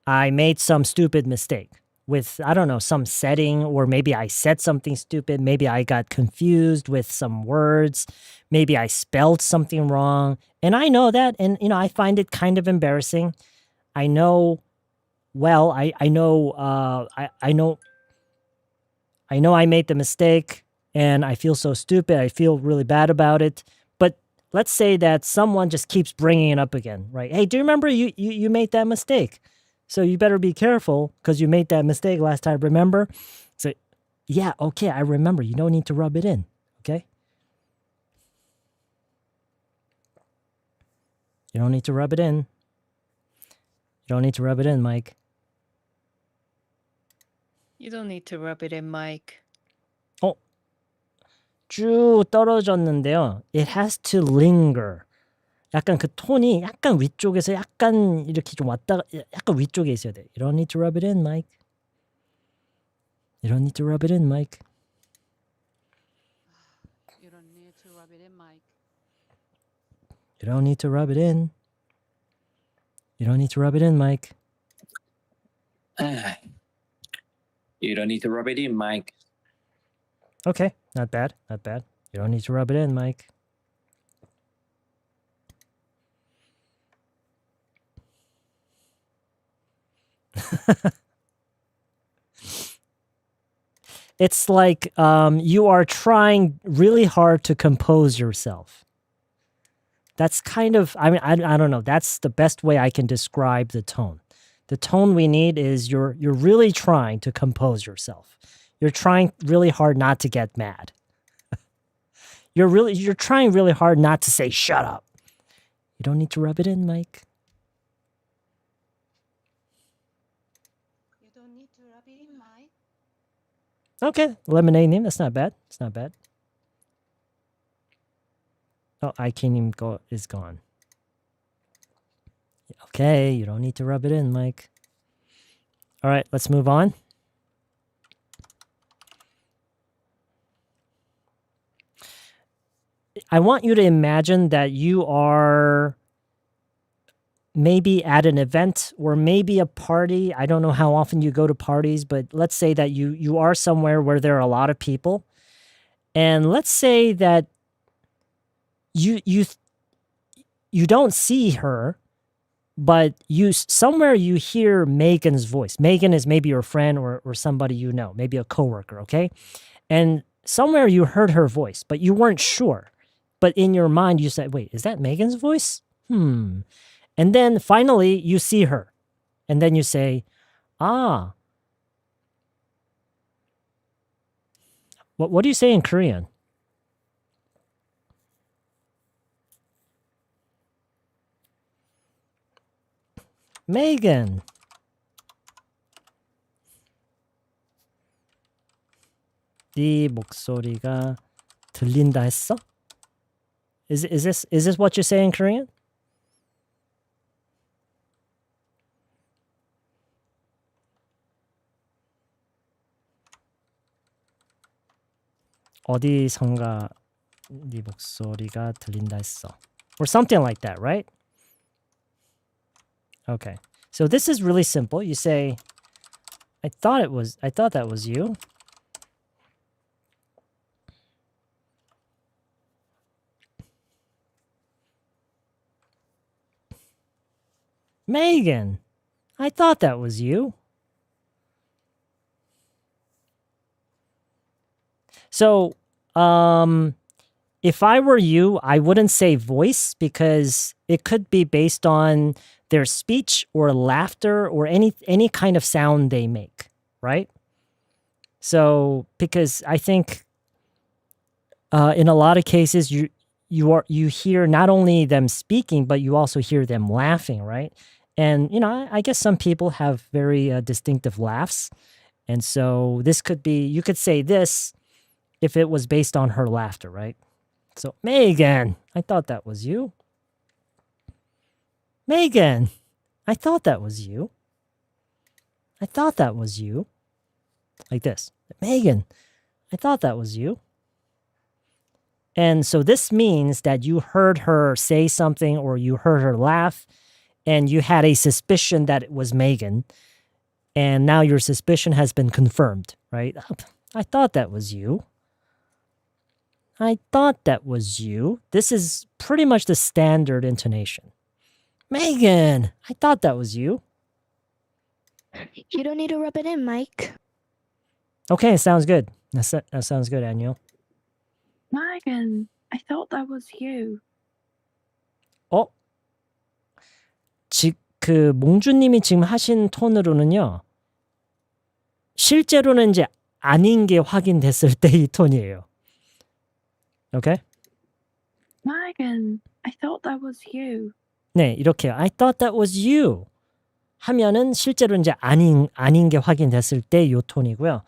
I made some stupid mistake with, I don't know, some setting, or maybe I said something stupid. Maybe I got confused with some words. Maybe I spelled something wrong. And I know that, and I find it kind of embarrassing. I know, well, I know I made the mistake and I feel so stupid. I feel really bad about it. But let's say that someone just keeps bringing it up again, right? Hey, do you remember you made that mistake? So you better be careful because you made that mistake last time, remember? So, yeah, okay, I remember. You don't need to rub it in, okay? You don't need to rub it in. You don't need to rub it in, Mike. You don't need to rub it in, Mike. 쭉 떨어졌는데요. It has to linger. 약간 그 톤이 약간 위쪽에서 약간 이렇게 좀 왔다가 약간 위쪽에 있어야 돼. You don't need to rub it in, Mike. You don't need to rub it in, Mike. You don't need to rub it in, Mike. You don't need to rub it in. You don't need to rub it in, Mike. You don't need to rub it in, Mike. Okay, not bad, not bad. You don't need to rub it in, Mike. It's like you are trying really hard to compose yourself. That's kind of, I mean, I don't know. That's the best way I can describe the tone. The tone we need is you're really trying to compose yourself. You're trying really hard not to get mad. You're trying really hard not to say shut up. You don't need to rub it in, Mike. You don't need to rub it in, Mike. Okay, lemonade name. That's not bad. It's not bad. Oh, I can't even go. Is gone. Okay, you don't need to rub it in, Mike. All right, let's move on. I want you to imagine that you are maybe at an event or maybe a party. I don't know how often you go to parties, but let's say that you are somewhere where there are a lot of people. And let's say that you don't see her, but somewhere you hear Megan's voice. Megan is maybe your friend or somebody you know, maybe a coworker, okay? And somewhere you heard her voice, but you weren't sure. But in your mind, you said, wait, is that Megan's voice? And then finally, you see her. And then you say, ah. What do you say in Korean? Megan. 네 목소리가 들린다 했어? Is this what you say in Korean? 어디선가 네 목소리가 들린다 했어. Or something like that, right? Okay. So this is really simple. You say, I thought that was you. Megan, I thought that was you. So, if I were you, I wouldn't say voice because it could be based on their speech or laughter or any kind of sound they make, right? So, because I think in a lot of cases, you hear not only them speaking, but you also hear them laughing, right? And I guess some people have very distinctive laughs, and so this could be. You could say this if it was based on her laughter, right? So, Megan, I thought that was you. Megan, I thought that was you. I thought that was you. Like this. Megan, I thought that was you. And so this means that you heard her say something or you heard her laugh and you had a suspicion that it was Megan. And now your suspicion has been confirmed, right? I thought that was you. I thought that was you. This is pretty much the standard intonation. Megan, I thought that was you. You don't need to rub it in, Mike. Okay, sounds good. That sounds good, Annual. Megan, I thought that was you. 그 몽주님이 지금 하신 톤으로는요. 실제로는 이제 아닌 게 확인됐을 때 이 톤이에요. 오케이? Megan, I thought that was you. 네, 이렇게요. I thought that was you. 하면은 실제로 이제 아닌 게 확인됐을 때 이 톤이고요.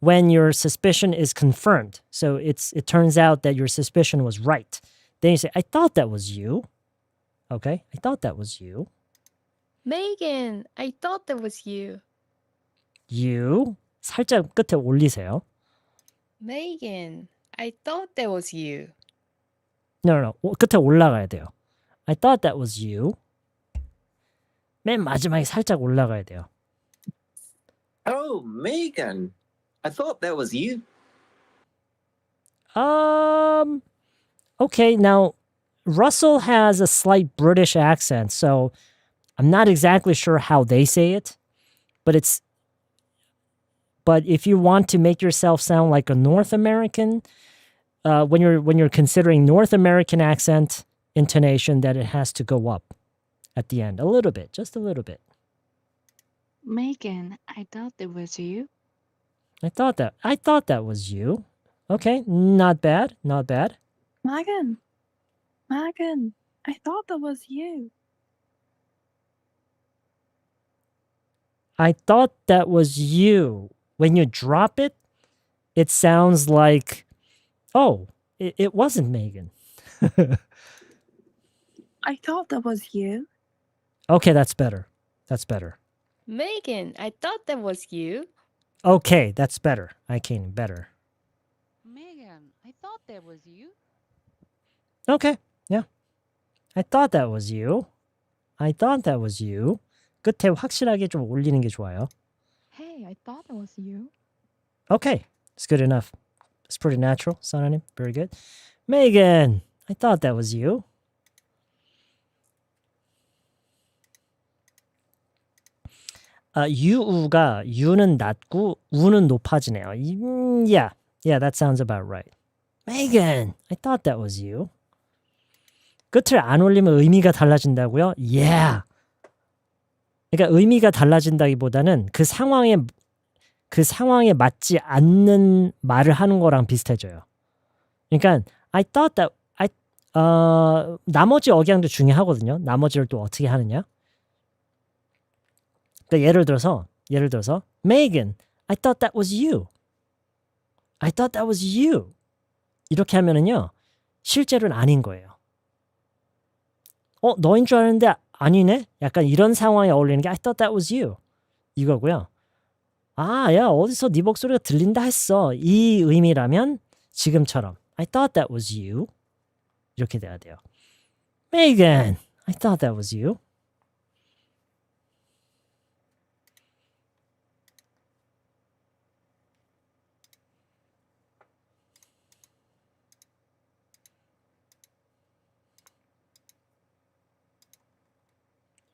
When your suspicion is confirmed. So it turns out that your suspicion was right. Then you say, I thought that was you. Okay? I thought that was you. Megan, I thought that was you. You. 살짝 끝에 올리세요. Megan, I thought that was you. No. 끝에 올라가야 돼요. I thought that was you. 맨 마지막에 살짝 올라가야 돼요. Oh, Megan. I thought that was you. Okay, now Russell has a slight British accent, so I'm not exactly sure how they say it, but if you want to make yourself sound like a North American, when you're considering North American accent intonation, that it has to go up at the end a little bit, just a little bit. Megan, I thought it was you. I thought that was you. Okay, not bad. Megan, I thought that was you. I thought that was you. When you drop it, it sounds like, oh, it wasn't Megan. I thought that was you. Okay, that's better. Megan, I thought that was you. Okay, that's better. Better. Megan, I thought that was you. Okay, yeah. I thought that was you. 끝에 확실하게 좀 올리는 게 좋아요. Hey, I thought it was you. Okay, it's good enough. It's pretty natural, Sonanim. Very good. Megan, I thought that was you. 유우가 유는 낮고 우는 높아지네요. Yeah, that sounds about right. Megan, I thought that was you. 끝을 안 올리면 의미가 달라진다고요? Yeah. 그러니까 의미가 달라진다기보다는 그 상황에 맞지 않는 말을 하는 거랑 비슷해져요. 그러니까 I thought that 나머지 억양도 중요하거든요. 나머지를 또 어떻게 하느냐? 그러니까 예를 들어서 Megan, I thought that was you. 이렇게 하면은요. 실제로는 아닌 거예요. 너인 줄 알았는데 아니네? 약간 이런 상황에 어울리는 게 I thought that was you. 이거고요. 야, 어디서 네 목소리가 들린다 했어. 이 의미라면 지금처럼 I thought that was you. 이렇게 돼야 돼요. Megan, I thought that was you.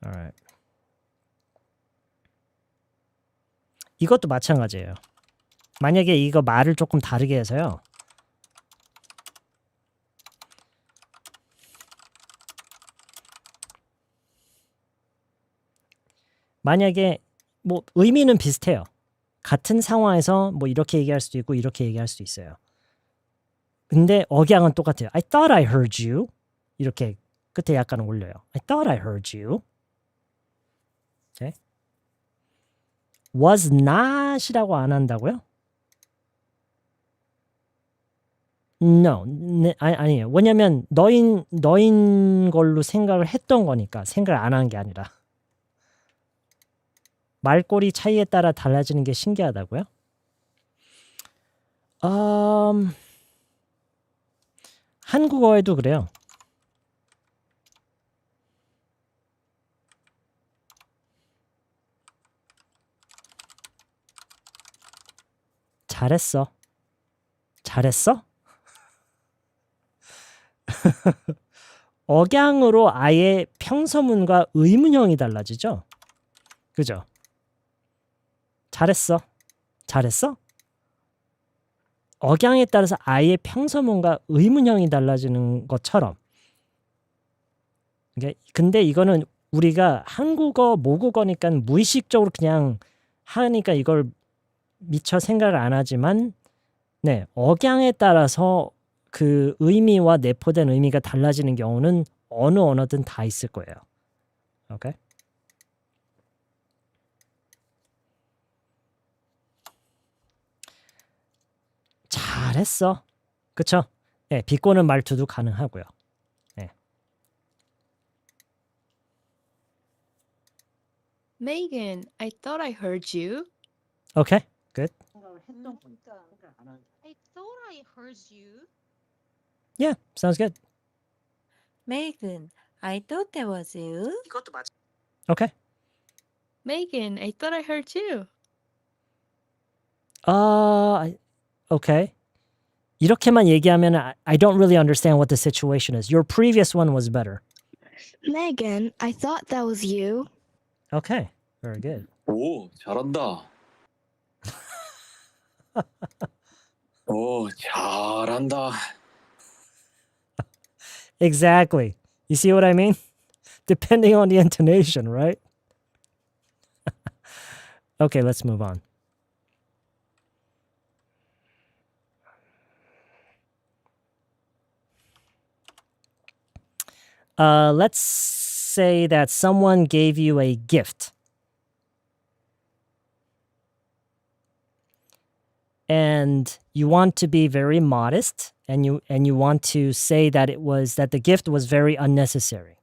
Alright. 이것도 마찬가지예요. 만약에 이거 말을 조금 다르게 해서요. 만약에 뭐 의미는 비슷해요. 같은 상황에서 뭐 이렇게 얘기할 수도 있고 이렇게 얘기할 수도 있어요. 근데 억양은 똑같아요. I thought I heard you. 이렇게 끝에 약간 올려요. I thought I heard you. Okay. Was not이라고 안 한다고요? No. 네, 아니에요. 왜냐면 너인 걸로 생각을 했던 거니까 생각을 안 한 게 아니라. 말꼬리 차이에 따라 달라지는 게 신기하다고요? 한국어에도 그래요. 잘했어. 잘했어? 억양으로 아예 평서문과 의문형이 달라지죠? 그죠? 잘했어. 잘했어? 억양에 따라서 아예 평서문과 의문형이 달라지는 것처럼. 근데 이거는 우리가 한국어, 모국어니까 무의식적으로 그냥 하니까 이걸 미처 생각을 안 하지만 네, 억양에 따라서 그 의미와 내포된 의미가 달라지는 경우는 어느 언어든 다 있을 거예요. 오케이? 잘했어. 그쵸? 네, 비꼬는 말투도 가능하고요. 네. Megan, I thought I heard you. 오케이, good. I thought I heard you. Yeah, sounds good. Megan, I thought that was you. Okay. Megan, I thought I heard you. Okay. 이렇게만 얘기하면 I don't really understand what the situation is. Your previous one was better. Megan, I thought that was you. Okay, very good. 오, 잘한다. 오, 잘한다. Exactly. You see what I mean? Depending on the intonation, right? Okay, let's move on. Let's say that someone gave you a gift. And you want to be very modest and you want to say that the gift was very unnecessary.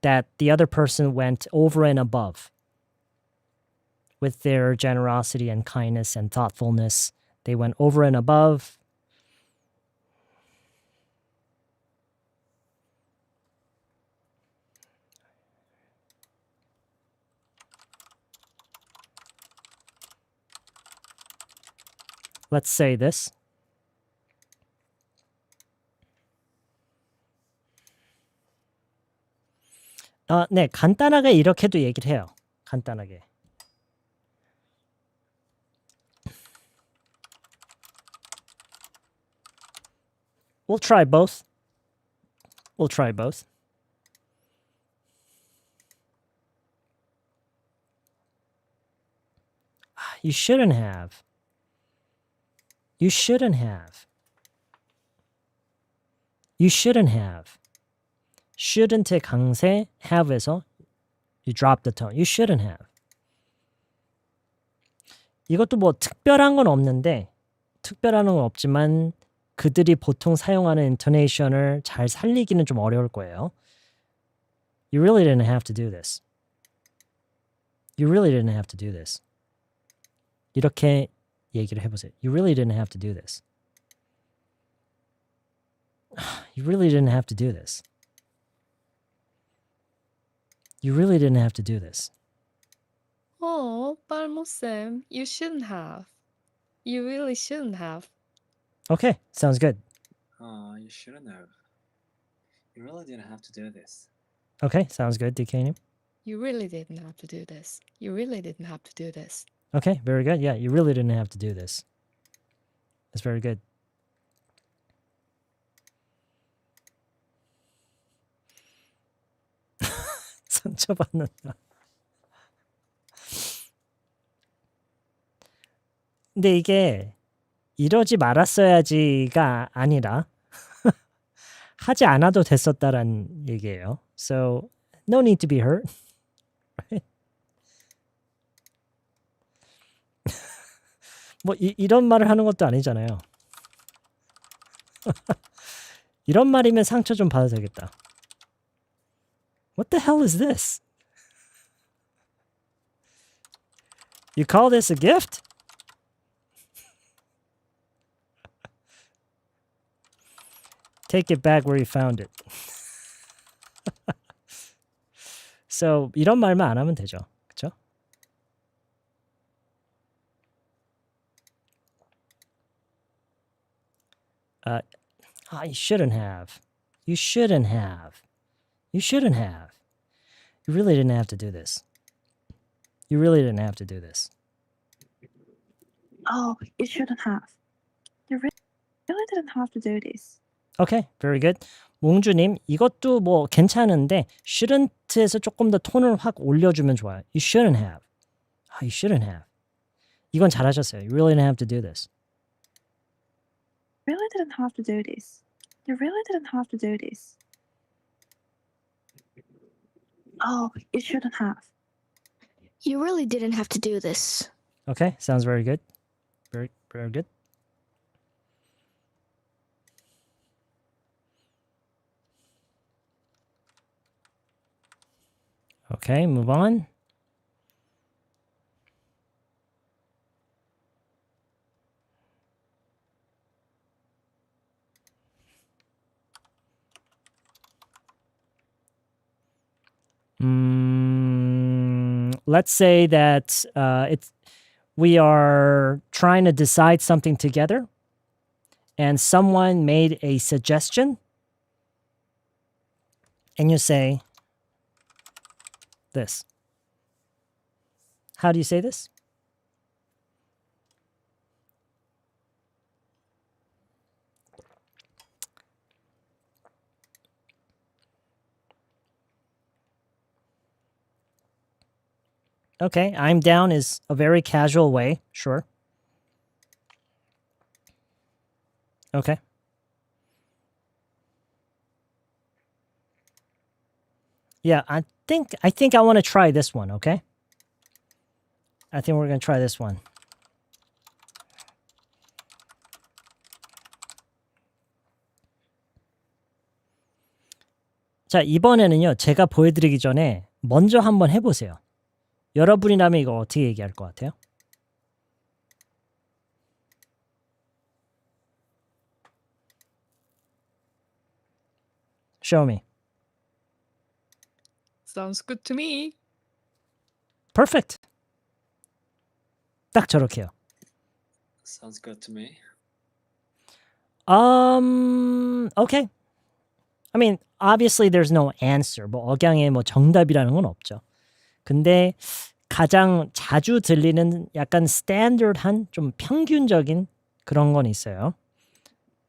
That the other person went over and above with their generosity and kindness and thoughtfulness. They went over and above. Let's say this. 네, 간단하게 이렇게도 얘기를 해요. 간단하게. We'll try both. We'll try both. You shouldn't have. You shouldn't have. You shouldn't have. Shouldn't의 강세, have에서 you drop the tone. You shouldn't have. 이것도 뭐 특별한 건 없는데, 특별한 건 없지만 그들이 보통 사용하는 intonation을 잘 살리기는 좀 어려울 거예요. You really didn't have to do this. You really didn't have to do this. 이렇게 얘기를 해보세요. You really didn't have to do this. You really didn't have to do this. You really didn't have to do this. Oh, 빨모쌤, you shouldn't have. You really shouldn't have. Okay, sounds good. You shouldn't have. You really didn't have to do this. Okay, sounds good, DK님. You really didn't have to do this. You really didn't have to do this. Okay, very good. Yeah, you really didn't have to do this. That's very good. 상처받는다. 근데 이게 이러지 말았어야지가 아니라 하지 않아도 됐었다란 얘기예요. So no need to be hurt. Right? 뭐 이런 말을 하는 것도 아니잖아요. 이런 말이면 상처 좀 받아도 되겠다. What the hell is this? You call this a gift? Take it back where you found it. So 이런 말만 안 하면 되죠. 그쵸? You shouldn't have. You shouldn't have. You shouldn't have. You really didn't have to do this. You really didn't have to do this. Oh, you shouldn't have. You really didn't have to do this. Okay, very good. 몽주님, 이것도 뭐 괜찮은데 shouldn't에서 조금 더 톤을 확 올려주면 좋아요. You shouldn't have. You shouldn't have. 이건 잘하셨어요. You really didn't have to do this. Really didn't have to do this. You really didn't have to do this. Oh, you shouldn't have. You really didn't have to do this. Okay, sounds very good. Very, very good. Okay, move on. Let's say that we are trying to decide something together and someone made a suggestion and you say this. How do you say this? Okay, I'm down is a very casual way, sure. Okay. Yeah, I think I want to try this one, okay? I think we're going to try this one. 자, 이번에는요. 제가 보여드리기 전에 먼저 한번 해보세요. 여러분이라면 이거 어떻게 얘기할 것 같아요? Show me. Sounds good to me. Perfect. 딱 저렇게요. Sounds good to me. Okay. I mean, obviously there's no answer. 뭐 억양에 뭐 정답이라는 건 없죠. 근데 가장 자주 들리는 약간 스탠더드한 좀 평균적인 그런 건 있어요.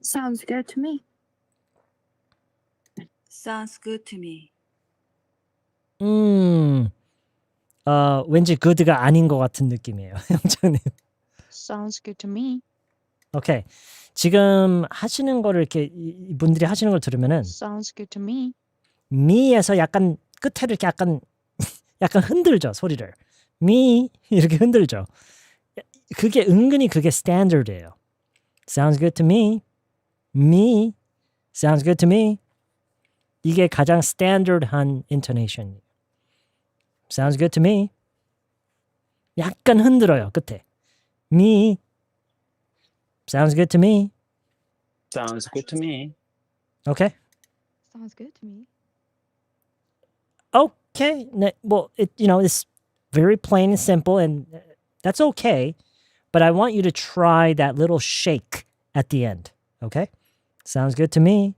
Sounds good to me. Sounds good to me. 왠지 good가 아닌 것 같은 느낌이에요. 영장님. Sounds good to me. 오케이. 지금 하시는 거를 이렇게 이분들이 하시는 걸 들으면은 Sounds good to me. me에서 약간 끝에를 이렇게 약간 흔들죠, 소리를. me 이렇게 흔들죠. 그게 은근히 그게 스탠더드예요. Sounds good to me. Me. Sounds good to me. 이게 가장 스탠더드한 intonation. Sounds good to me. 약간 흔들어요, 끝에. Me. Sounds good to me. Sounds good to me. Okay. Sounds good to me. Okay. Well, it's very plain and simple, and that's okay. But I want you to try that little shake at the end. Okay? Sounds good to me.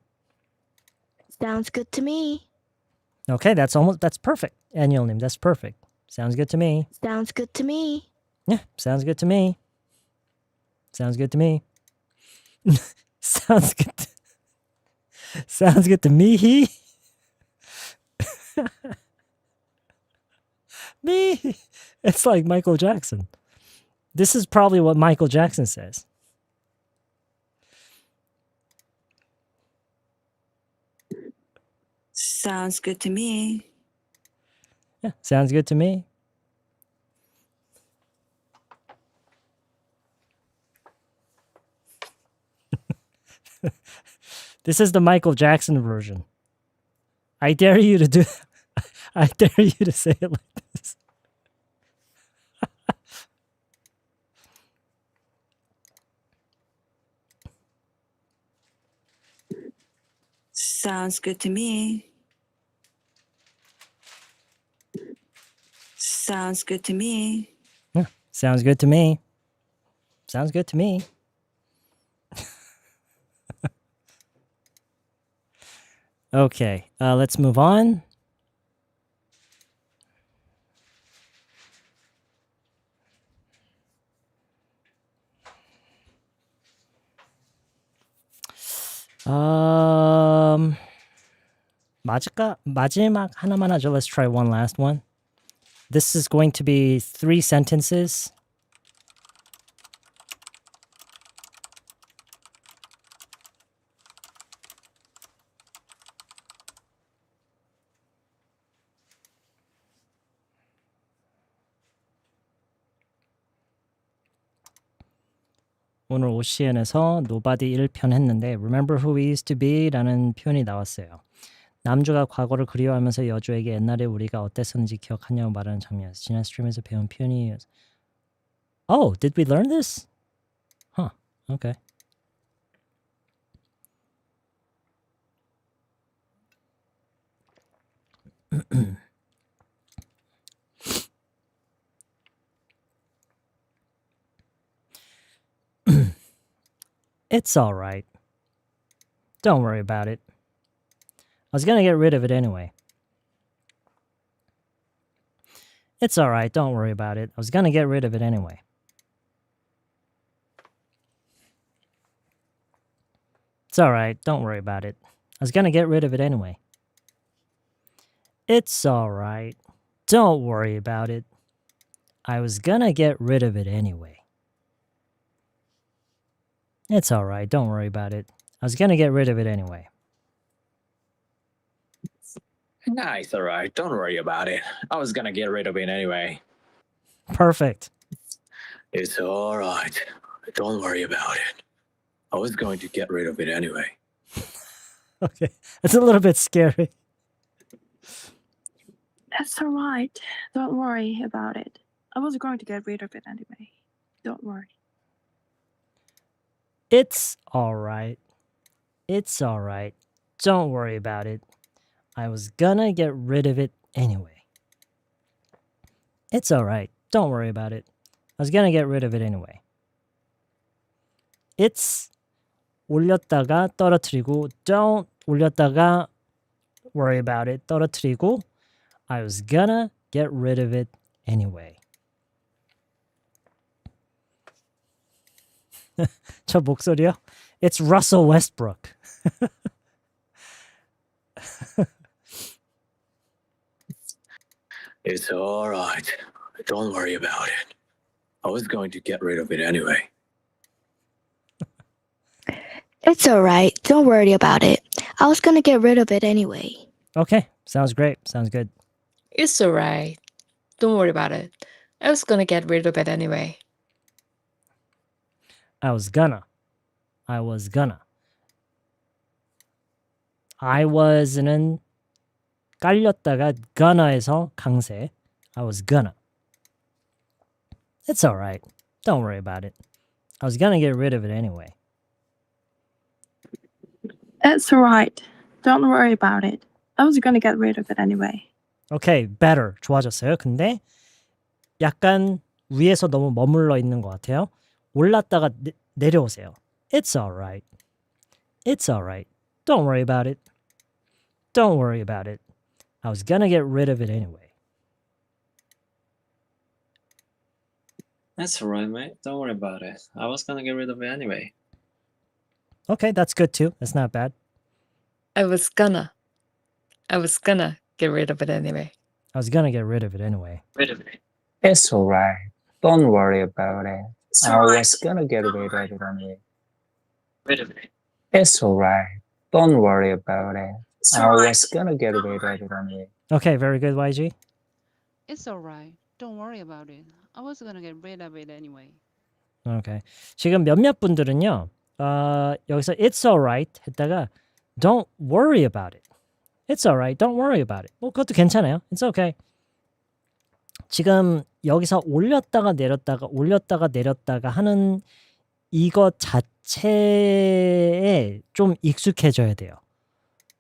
Sounds good to me. Okay, that's perfect. Annual that's perfect. Sounds good to me. Sounds good to me. Yeah, sounds good to me. Sounds good to me. Sounds good. Sounds good to me. Me. It's like Michael Jackson. This is probably what Michael Jackson says. Sounds good to me. Yeah, sounds good to me. This is the Michael Jackson version. I dare you to do. I dare you to say it like this. Sounds good to me. Sounds good to me. Yeah, sounds good to me. Sounds good to me. Okay, let's move on. 마지막 하나만 하죠. Let's try one last one. This is going to be 3 sentences. 오늘 OCN에서 Nobody 1편 했는데 Remember who we used to be? 라는 표현이 나왔어요. 남주가 과거를 그리워하면서 여주에게 옛날에 우리가 어땠었는지 기억하냐고 말하는 장면에서 지난 스트림에서 배운 표현이 Oh, did we learn this? Huh, okay. It's all right. Don't worry about it. I was going to get rid of it anyway. It's all right. Don't worry about it. I was going to get rid of it anyway. It's all right. Don't worry about it. I was going to get rid of it anyway. It's all right. Don't worry about it. I was going to get rid of it anyway. It's all right. Don't worry about it. I was going to get rid of it anyway. Nah, it's all right. Don't worry about it. I was gonna get rid of it anyway. Perfect. It's all right. Don't worry about it. I was going to get rid of it anyway. Okay. It's a little bit scary. That's all right. Don't worry about it. I was going to get rid of it anyway. Don't worry. It's all right. It's all right. Don't worry about it. I was gonna get rid of it anyway. It's all right. Don't worry about it. I was gonna get rid of it anyway. It's 올렸다가 떨어뜨리고 don't 올렸다가 worry about it 떨어뜨리고 I was gonna get rid of it anyway. 저 목소리요? It's Russell Westbrook. It's all right. Don't worry about it. I was going to get rid of it anyway. It's alright. Don't worry about it. I was gonna get rid of it anyway. Okay, sounds great. Sounds good. It's alright. Don't worry about it. I was gonna get rid of it anyway. I was gonna. I was는 깔렸다가 gonna에서 강세. I was gonna. It's all right. Don't worry about it. I was gonna get rid of it anyway. That's all right. Don't worry about it. I was going to get rid of it anyway. Okay, better. 좋아졌어요. 근데 약간 위에서 너무 머물러 있는 것 같아요. 올랐다가 내려오세요. It's all right. It's all right. Don't worry about it. Don't worry about it. I was gonna get rid of it anyway. That's all right, mate. Don't worry about it. I was gonna get rid of it anyway. Okay, that's good too. That's not bad. I was gonna get rid of it anyway. I was gonna get rid of it anyway. Wait a minute. It's all right. Don't worry about it. It's I all right. was gonna get Don't rid of worry. it anyway. Wait a minute. It's all right. Don't worry about it. I was gonna get rid of it anyway. Okay, very good, YG. It's alright. Don't worry about it. I was gonna get rid of it anyway. Okay. 지금 몇몇 분들은요. 여기서 it's alright 했다가 don't worry about it. It's alright. Don't worry about it. 뭐 그것도 괜찮아요. It's okay. 지금 여기서 올렸다가 내렸다가 하는 이것 자체에 좀 익숙해져야 돼요.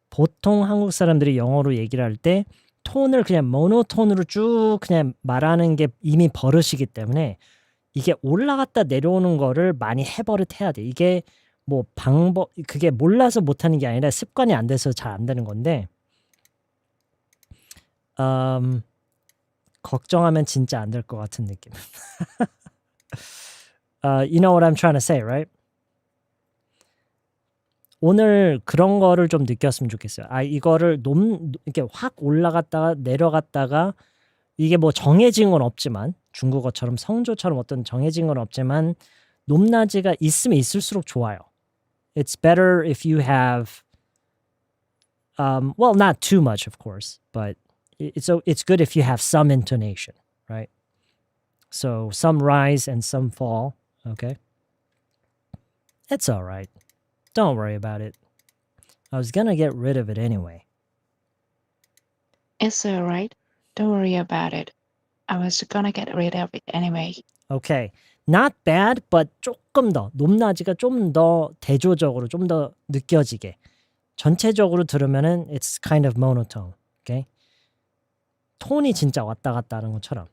보통 한국 사람들이 영어로 얘기를 할 때 톤을 그냥 모노톤으로 쭉 그냥 말하는 게 이미 버릇이기 때문에 이게 올라갔다 내려오는 거를 많이 해버릇해야 돼. 이게 뭐 그게 몰라서 못하는 게 아니라 습관이 안 돼서 잘 안 되는 건데 걱정하면 진짜 안 될 것 같은 느낌. You know what I'm trying to say, right? 오늘 그런 거를 좀 느꼈으면 좋겠어요. 이거를 이렇게 확 올라갔다가 내려갔다가 이게 뭐 정해진 건 없지만 중국어처럼 성조처럼 어떤 정해진 건 없지만 높낮이가 있으면 있을수록 좋아요. It's better if you have well, not too much, of course, but it's good if you have some intonation, right? So some rise and some fall, okay? It's all right. Don't worry about it. I was gonna get rid of it anyway. It's alright. Don't worry about it. I was gonna get rid of it anyway. Okay. Not bad, but 조금 더 높낮이가 좀 더 대조적으로 좀 더 느껴지게. 전체적으로 들으면은 it's kind of monotone. Okay? 톤이 진짜 왔다 갔다 하는 것처럼.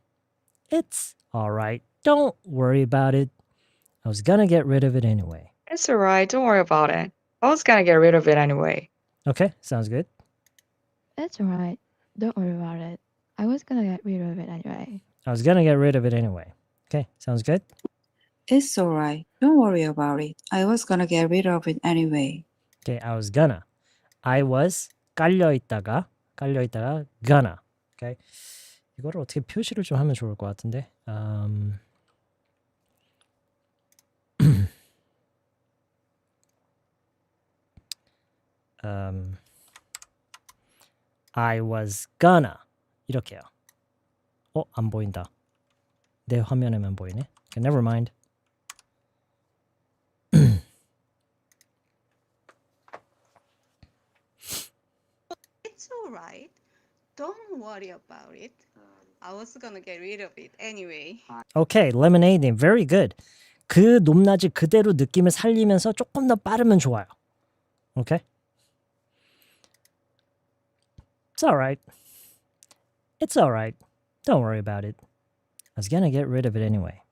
It's alright. Don't worry about it. I was gonna get rid of it anyway. It's alright, don't worry about it. I was gonna get rid of it anyway. Okay, sounds good. It's alright. Don't worry about it. I was gonna get rid of it anyway. I was gonna get rid of it anyway. Okay, sounds good. It's alright. Don't worry about it. I was gonna get rid of it anyway. Okay, I was gonna. I was 깔려있다가 gonna. Okay. 이거를 어떻게 표시를 좀 하면 좋을 것 같은데. I was gonna 이렇게요. 안 보인다. 내 화면에만 보이네. Okay, never mind. It's alright. Don't worry about it. I was gonna get rid of it anyway. Okay, lemonade. Very good. 그 높낮이 그대로 느낌을 살리면서 조금 더 빠르면 좋아요. Okay? It's alright. It's alright. Don't worry about it. I was gonna get rid of it anyway.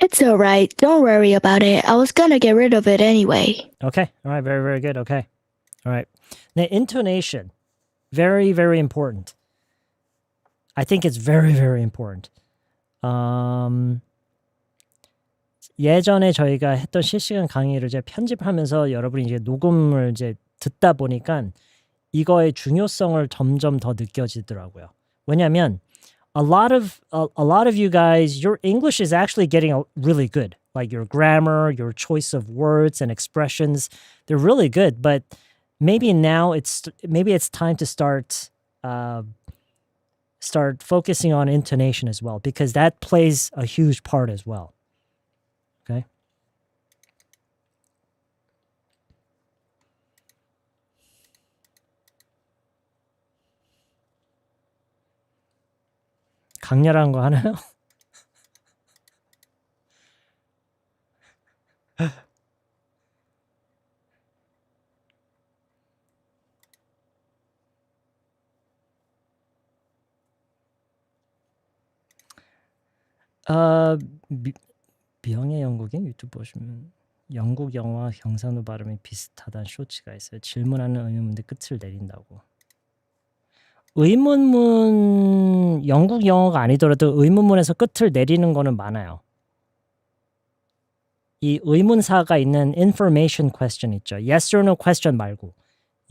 It's alright. Don't worry about it. I was gonna get rid of it anyway. Okay. All right. Very, very good. Okay. All right. Now, intonation. Very, very important. I think it's very, very important. 예전에 저희가 했던 실시간 강의를 이제 편집하면서 여러분이 이제 녹음을 이제 듣다 보니까 이거의 중요성을 점점 더 느껴지더라고요. 왜냐하면 a lot of you guys, your English is actually getting really good. Like your grammar, your choice of words and expressions, they're really good. But maybe now it's time to start focusing on intonation as well, because that plays a huge part as well. Okay. 강렬한 거 하나요? 미영의 영국인 유튜브 보시면 영국 영어와 경상도 발음이 비슷하다는 쇼츠가 있어요. 질문하는 의문문데 끝을 내린다고. 의문문 영국 영어가 아니더라도 의문문에서 끝을 내리는 거는 많아요. 이 의문사가 있는 information question 있죠. Yes or no question 말고.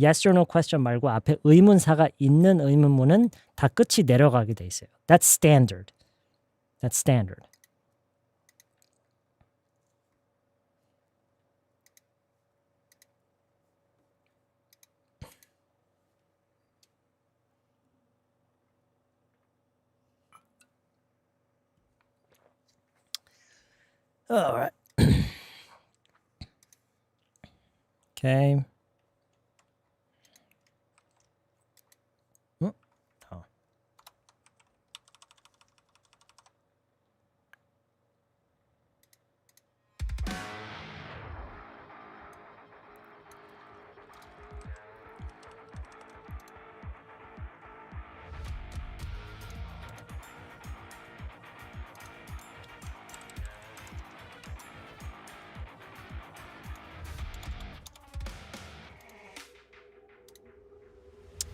Yes or no question 말고 앞에 의문사가 있는 의문문은 다 끝이 내려가게 돼 있어요. That's standard. That's standard. All right. Okay. Oh.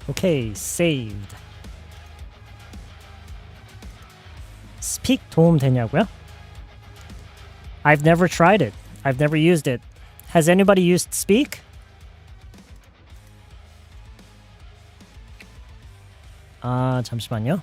Okay, saved. Speak 도움 되냐고요? I've never tried it. I've never used it. Has anybody used Speak? 아, 잠시만요.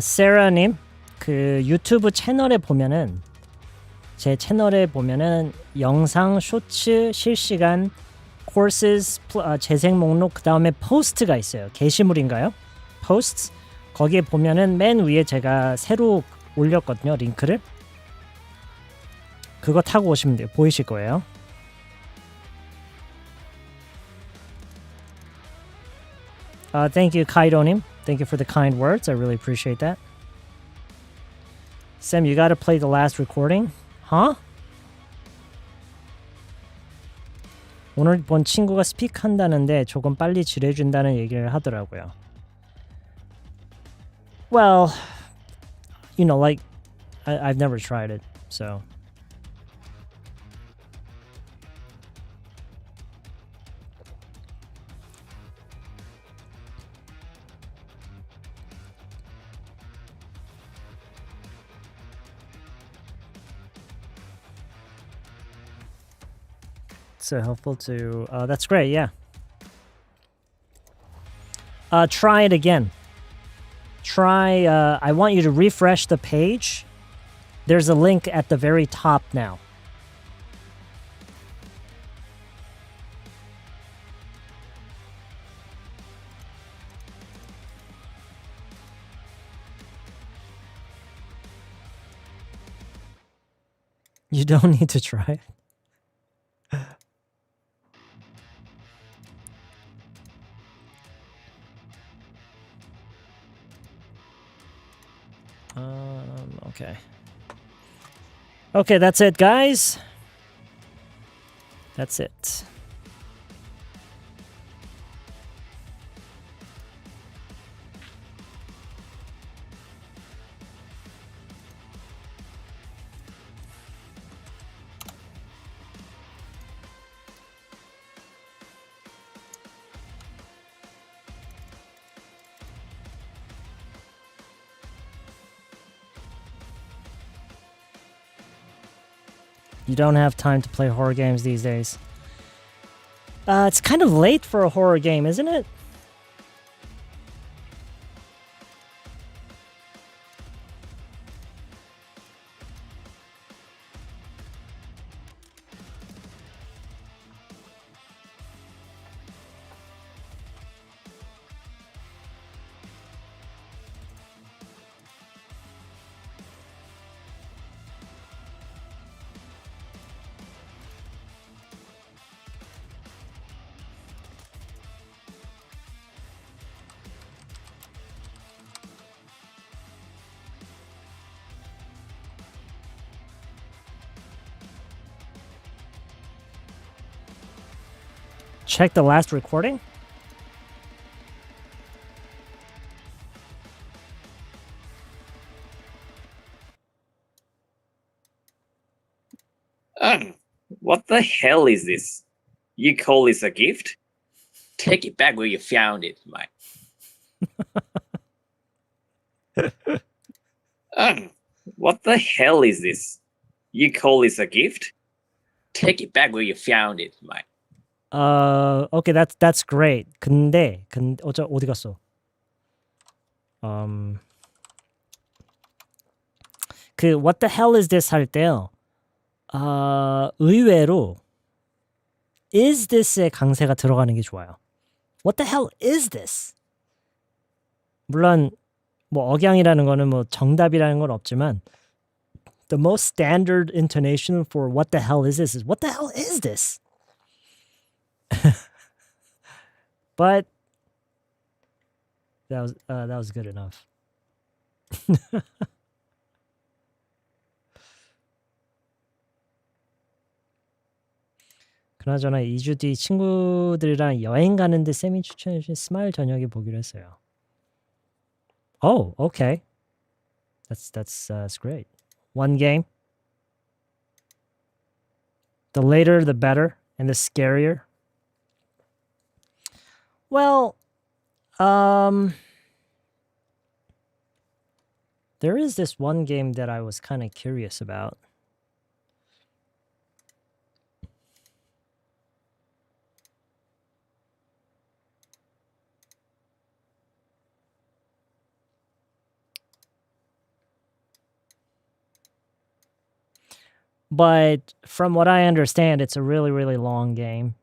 세라님, 그 유튜브 채널에 보면은 제 채널에 보면은 영상, 쇼츠, 실시간, courses, 재생 목록 그 다음에 포스트가 있어요. 게시물인가요? posts. 거기에 보면은 맨 위에 제가 새로 올렸거든요. 링크를. 그거 타고 오시면 돼요. 보이실 거예요. Thank you, Kaido-님. Thank you for the kind words. I really appreciate that. Sam, you gotta play the last recording? Huh? 오늘 본 친구가 스픽 한다는데 조금 빨리 지뢰준다는 얘기를 하더라고요. Well, you know, like, I've never tried it, so... So helpful to that's great, yeah. Try it again. Try I want you to refresh the page. There's a link at the very top now. You don't need to try it. Okay. Okay, that's it, guys. That's it. You don't have time to play horror games these days. It's kind of late for a horror game, isn't it? check the last recording? What the hell is this? You call this a gift? Take it back where you found it, mate. What the hell is this? You call this a gift? Take it back where you found it, mate. Okay, that's great. 근데 어디 갔어? 그 what the hell is this 할 때요. 의외로 is this의 강세가 들어가는 게 좋아요. What the hell is this? 물론 뭐 억양이라는 거는 뭐 정답이라는 건 없지만 the most standard intonation for what the hell is this is what the hell is this? But that was good enough. 그나저나 2주 뒤 친구들이랑 여행 가는데 쌤이 추천해주신 스마일 저녁에 보기로 했어요. Oh, okay. That's great. One game. The later, the better, and the scarier. Well, there is this one game that I was kind of curious about. But from what I understand, it's a really, really long game.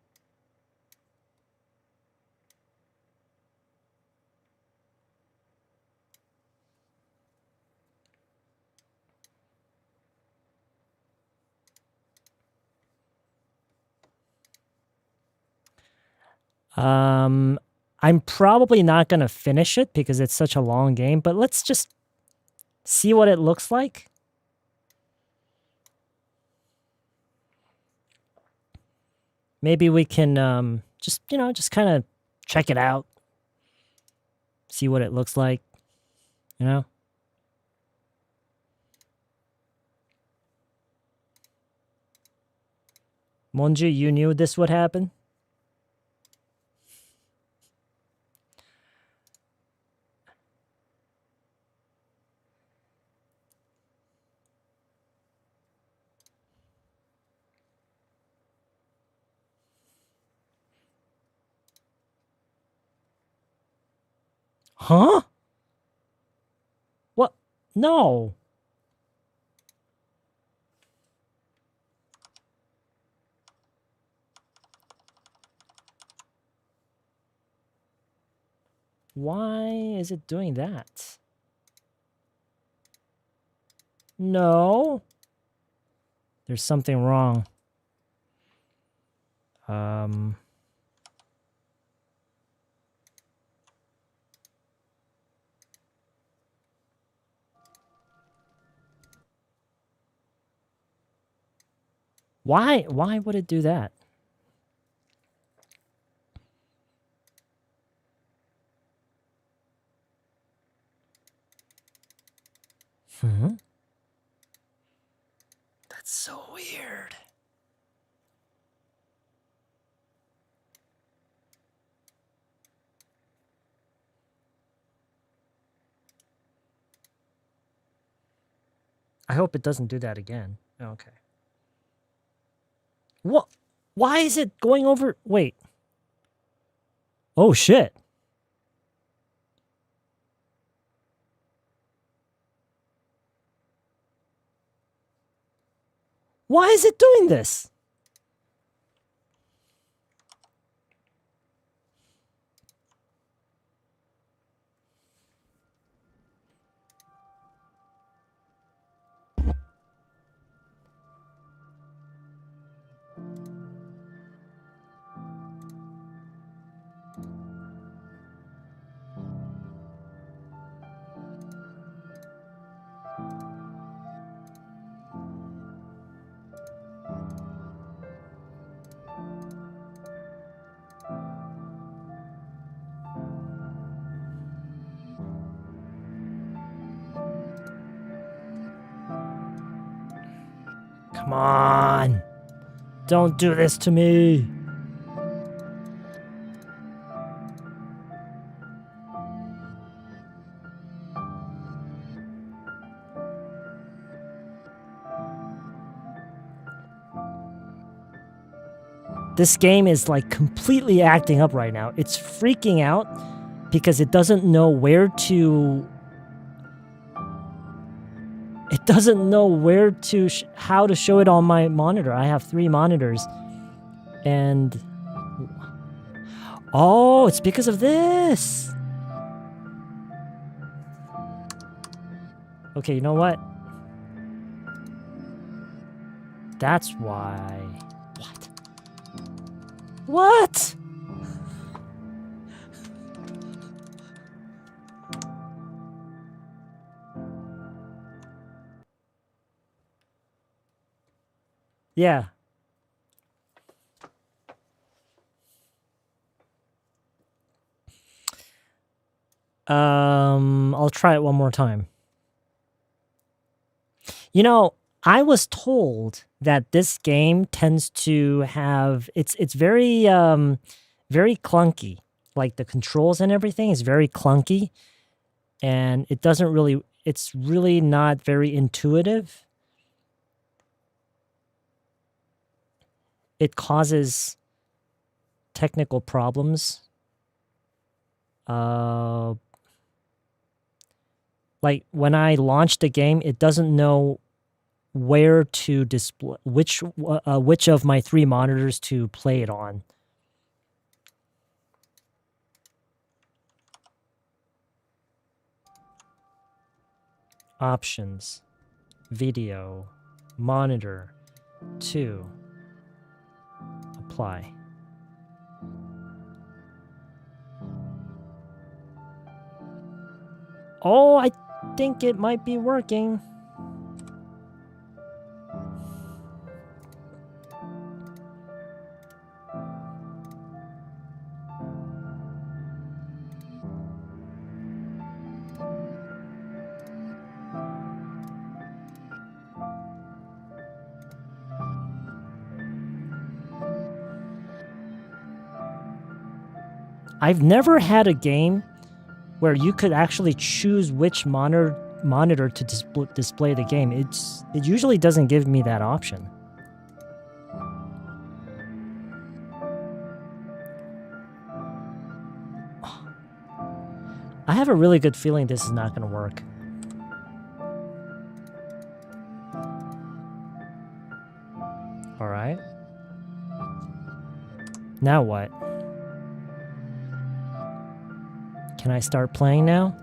I'm probably not going to finish it because it's such a long game, but let's just see what it looks like. Maybe we can just kind of check it out. See what it looks like, you know? Monju, you knew this would happen? Huh? What? No. Why is it doing that? No. There's something wrong. Why would it do that? That's so weird. I hope it doesn't do that again. Okay. What? Why is it going over? Wait. Oh, shit. Why is it doing this? Come on. Don't do this to me. This game is like completely acting up right now. It's freaking out because it doesn't know where to... It doesn't know where to... how to show it on my monitor. I have 3 monitors. And... Oh, it's because of this! Okay, you know what? That's why... What? Yeah. I'll try it one more time. You know, I was told that this game tends to have it's very very clunky. Like the controls and everything is very clunky, and it doesn't really it's really not very intuitive. It causes technical problems. Like when I launched the game, it doesn't know where to display which of my 3 monitors to play it on. Options, video, monitor, 2, apply. Oh, I think it might be working. I've never had a game where you could actually choose which monitor to display the game. It usually doesn't give me that option. I have a really good feeling this is not going to work. All right. Now what? Can I start playing now?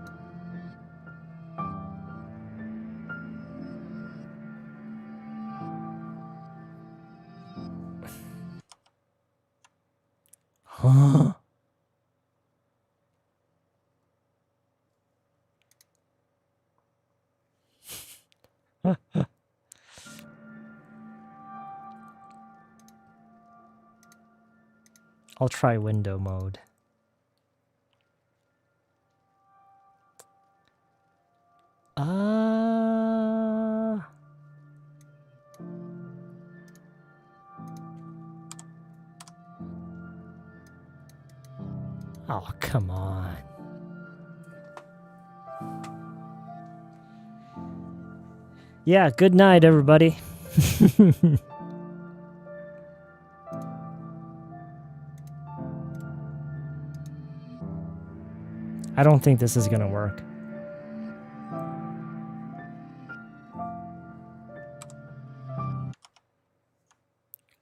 Huh? I'll try window mode. Oh, come on. Yeah, good night, everybody. I don't think this is gonna work.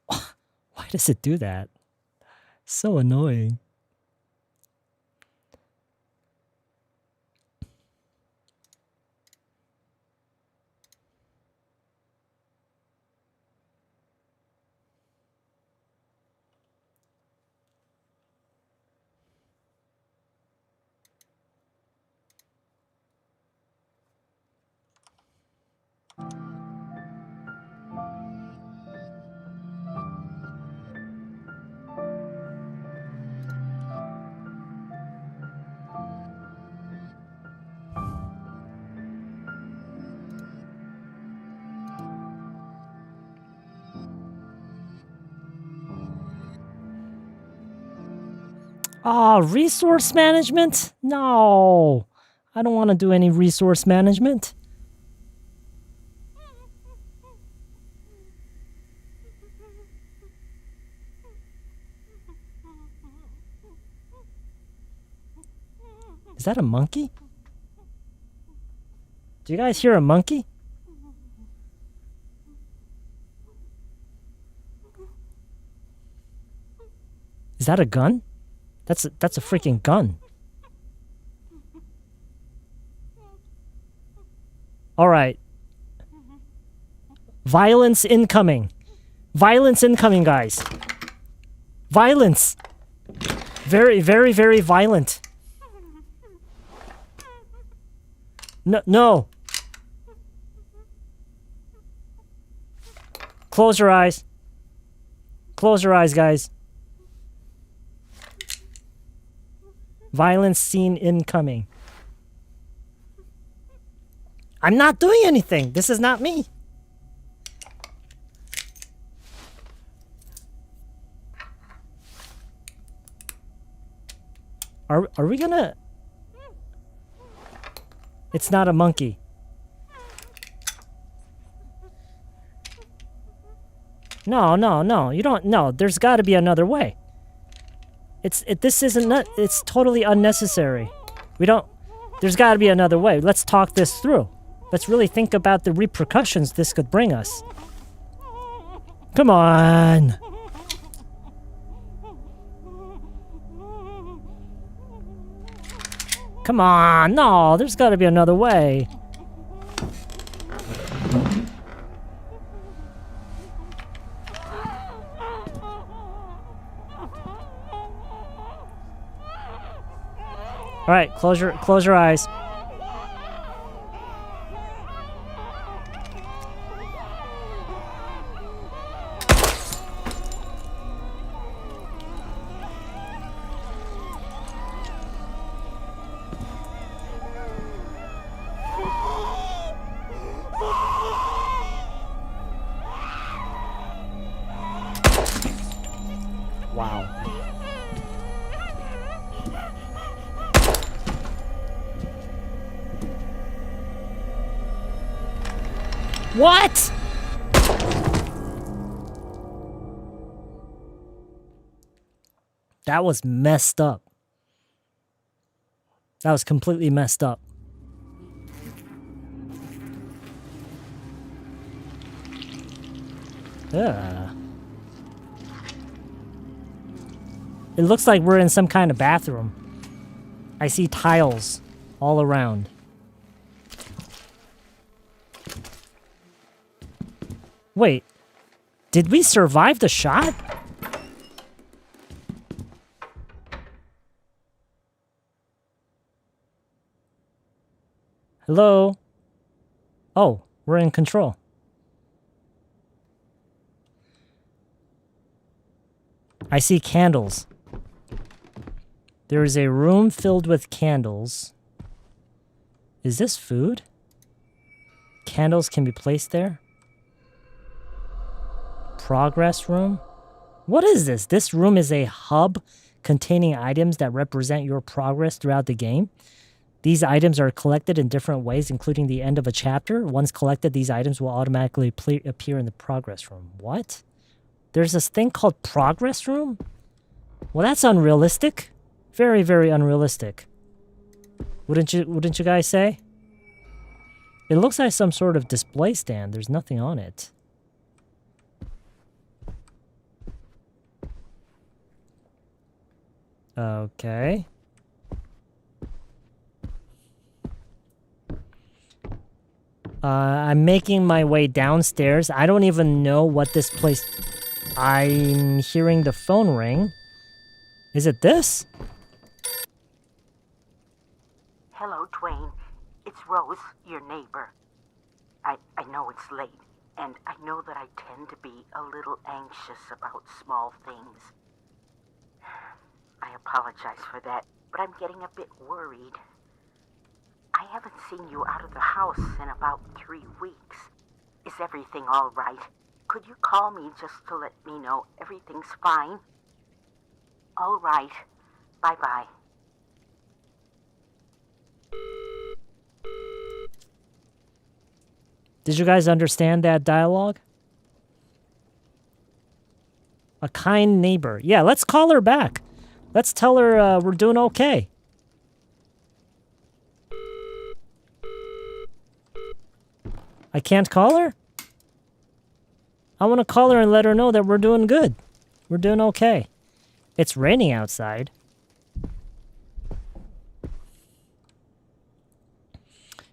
Why does it do that? So annoying. Oh, resource management? No. I don't want to do any resource management. Is that a monkey? Do you guys hear a monkey? Is that a gun? That's a freaking gun. All right. Violence incoming. Violence incoming, guys. Violence. Very, very, very violent. No, no. Close your eyes. Close your eyes, guys. Violence scene incoming. I'm not doing anything. This is not me. Are we gonna... It's not a monkey. No, no, no. You don't... No, there's got to be another way. This isn't... It's totally unnecessary. We don't... There's got to be another way. Let's talk this through. Let's really think about the repercussions this could bring us. Come on. Come on. No, there's got to be another way. All right, close your eyes. Wow. What? That was messed up. That was completely messed up. Ugh. It looks like we're in some kind of bathroom. I see tiles all around. Wait, did we survive the shot? Hello? Oh, we're in control. I see candles. There is a room filled with candles. Is this food? Candles can be placed there. Progress room? What is this? This room is a hub containing items that represent your progress throughout the game. These items are collected in different ways, including the end of a chapter. Once collected, these items will automatically appear in the progress room. What? There's this thing called progress room? Well, that's unrealistic. Very, very unrealistic. Wouldn't you guys say? It looks like some sort of display stand. There's nothing on it. Okay. I'm making my way downstairs. I don't even know what this place... I'm hearing the phone ring. Is it this? Hello, Twain. It's Rose, your neighbor. I know it's late, and I know that I tend to be a little anxious about small things. I apologize for that, but I'm getting a bit worried. I haven't seen you out of the house in about 3 weeks. Is everything all right? Could you call me just to let me know everything's fine? All right. Bye-bye. Did you guys understand that dialogue? A kind neighbor. Yeah, let's call her back. Let's tell her we're doing okay. I can't call her? I want to call her and let her know that we're doing good. We're doing okay. It's raining outside.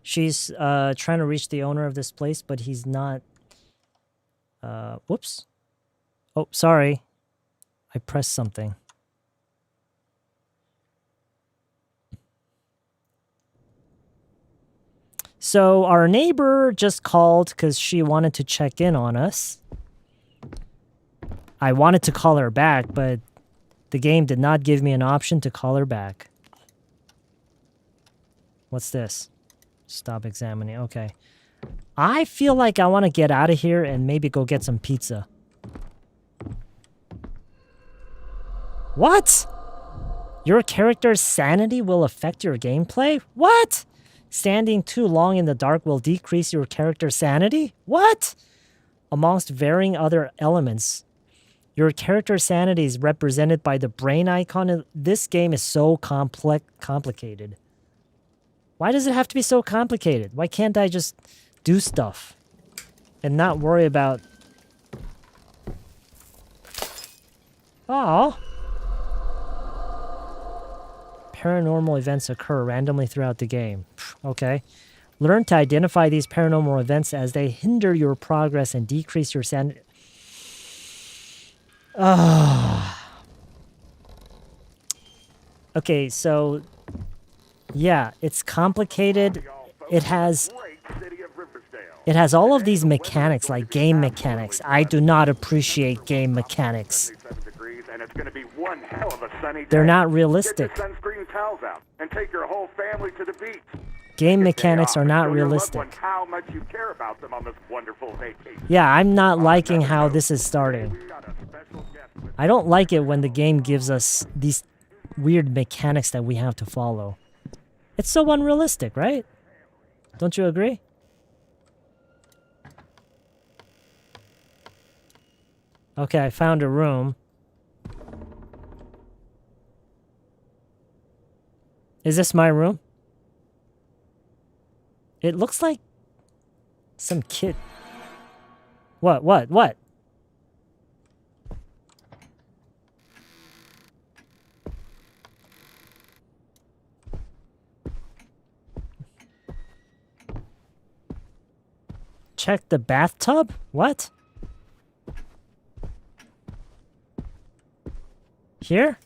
She's trying to reach the owner of this place, but he's not... whoops. Oh, sorry. I pressed something. So our neighbor just called because she wanted to check in on us. I wanted to call her back, but the game did not give me an option to call her back. What's this? Stop examining. Okay. I feel like I want to get out of here and maybe go get some pizza. What? Your character's sanity will affect your gameplay? What? Standing too long in the dark will decrease your character's sanity? What? Amongst varying other elements, your character's sanity is represented by the brain icon. This game is so complicated. Why does it have to be so complicated? Why can't I just do stuff and not worry about... Oh. Paranormal events occur randomly throughout the game. Okay. Learn to identify these paranormal events as they hinder your progress and decrease your sanity. Okay, so... yeah, it's complicated. It has all of these mechanics, like game mechanics. I do not appreciate game mechanics. They're not realistic. Game mechanics are not realistic. Yeah, I'm not liking how this is starting. I don't like it when the game gives us these weird mechanics that we have to follow. It's so unrealistic, right? Don't you agree? Okay, I found a room. Is this my room? It looks like some kid. What? Check the bathtub? What? Here?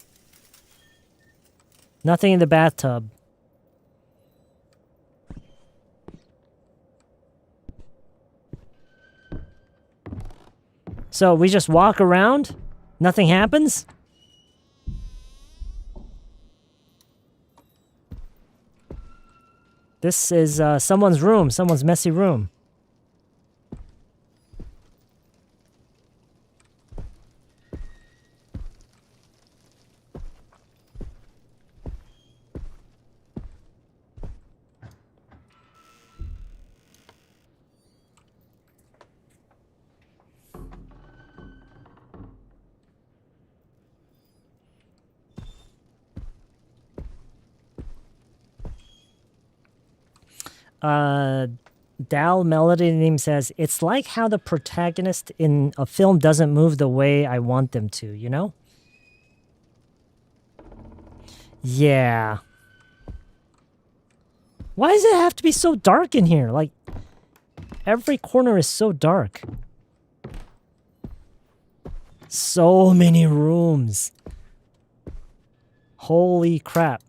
Nothing in the bathtub. So we just walk around? Nothing happens? This is someone's room, someone's messy room. Dal Melody Name says, it's like how the protagonist in a film doesn't move the way I want them to, you know? Yeah. Why does it have to be so dark in here? Like, every corner is so dark. So many rooms. Holy crap.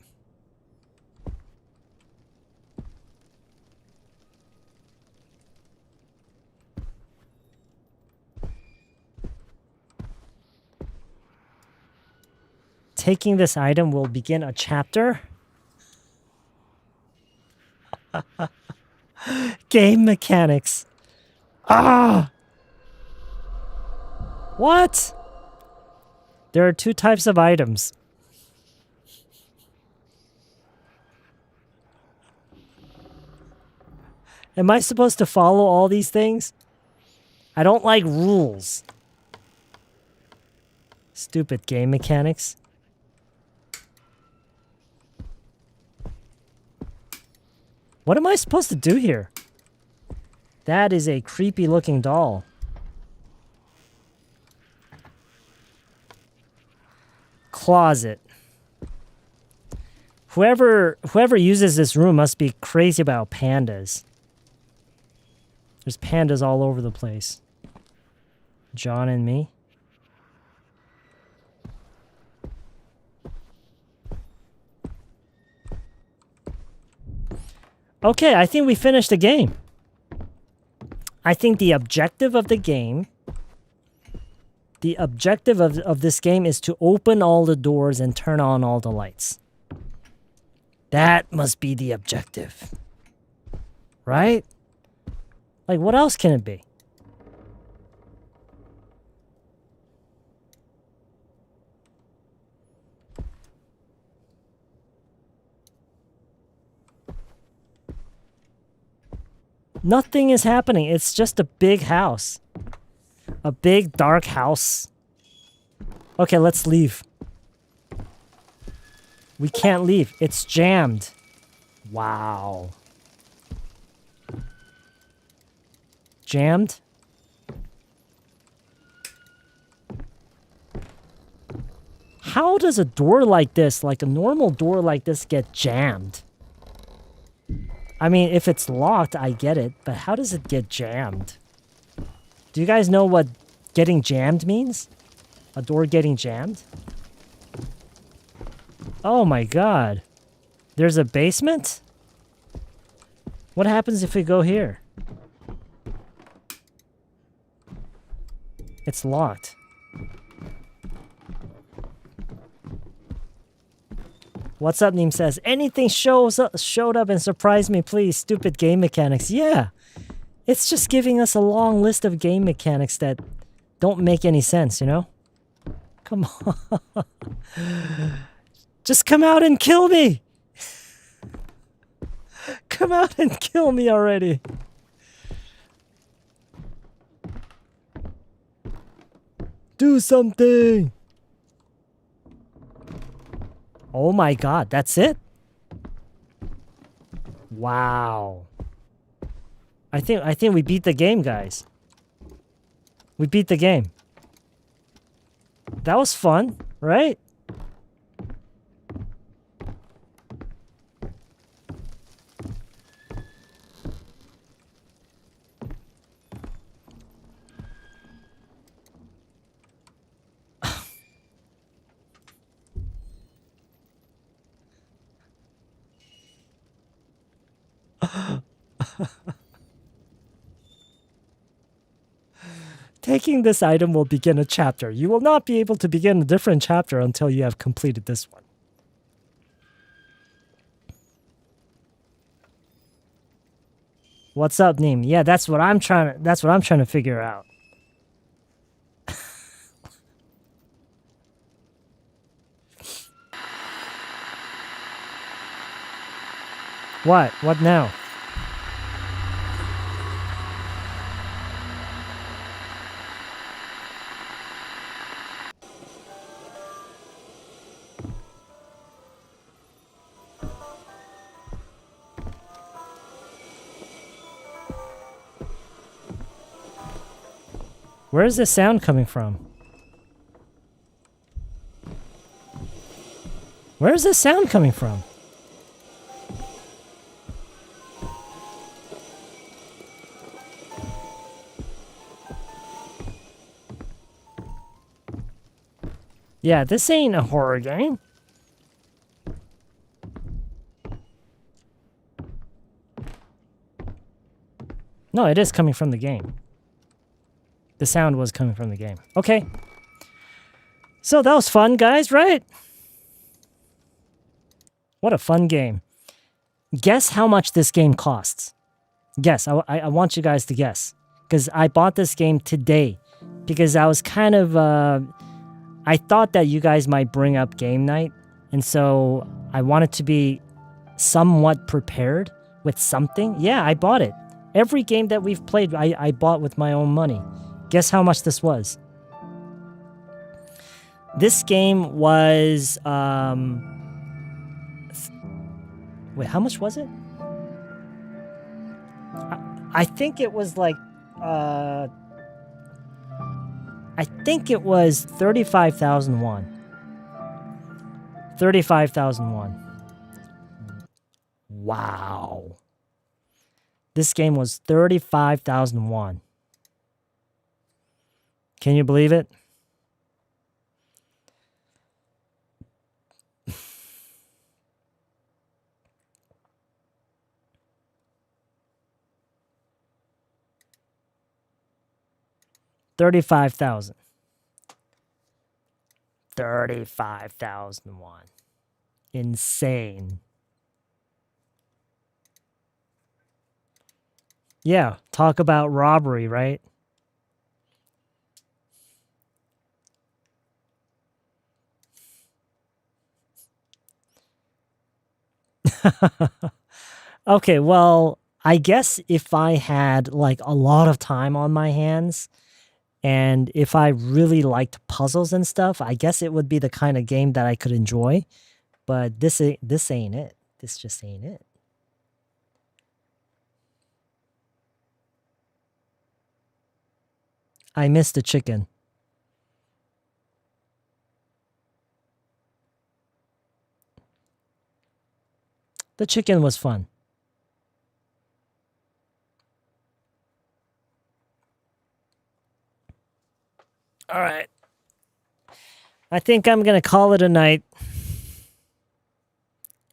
Taking this item will begin a chapter. Game mechanics. Ah! What? There are two types of items. Am I supposed to follow all these things? I don't like rules. Stupid game mechanics. What am I supposed to do here? That is a creepy looking doll. Closet. Whoever uses this room must be crazy about pandas. There's pandas all over the place. John and me. Okay, I think we finished the game. I think the objective of the game... The objective of this game is to open all the doors and turn on all the lights. That must be the objective. Right? Like, what else can it be? Nothing is happening. It's just a big house. A big, dark house. Okay, let's leave. We can't leave. It's jammed. Wow. Jammed? How does a door like this, like a normal door like this, get jammed? I mean, if it's locked, I get it, but how does it get jammed? Do you guys know what getting jammed means? A door getting jammed? Oh my god. There's a basement? What happens if we go here? It's locked. What's up, Neem says, anything showed up and surprised me, please. Stupid game mechanics. Yeah. It's just giving us a long list of game mechanics that don't make any sense, you know? Come on. Just come out and kill me. Come out and kill me already. Do something. Oh my god, that's it? Wow. I think we beat the game, guys. We beat the game. That was fun, right? Taking this item will begin a chapter. You will not be able to begin a different chapter until you have completed this one. What's up, Neem? Yeah, that's what I'm trying to figure out. What? What now? Where is this sound coming from? Where is this sound coming from? Yeah, this ain't a horror game. No, it is coming from the game. The sound was coming from the game. Okay. So that was fun, guys, right? What a fun game. Guess how much this game costs. Guess. I want you guys to guess. Because I bought this game today. Because I was kind of... I thought that you guys might bring up game night. And so I wanted to be somewhat prepared with something. Yeah, I bought it. Every game that we've played, I bought with my own money. Guess how much this was? This game was, wait, how much was it? I think it was like, I think it was 35,000 won. 35,000 won. Wow. This game was 35,000 won. Can you believe it? $35,000. 35,000 won. Insane. Yeah, talk about robbery, right? Okay, well, I guess if I had like a lot of time on my hands and if I really liked puzzles and stuff, I guess it would be the kind of game that I could enjoy. But this ain't it. This just ain't it. I missed the chicken. The chicken was fun. All right. I think I'm going to call it a night.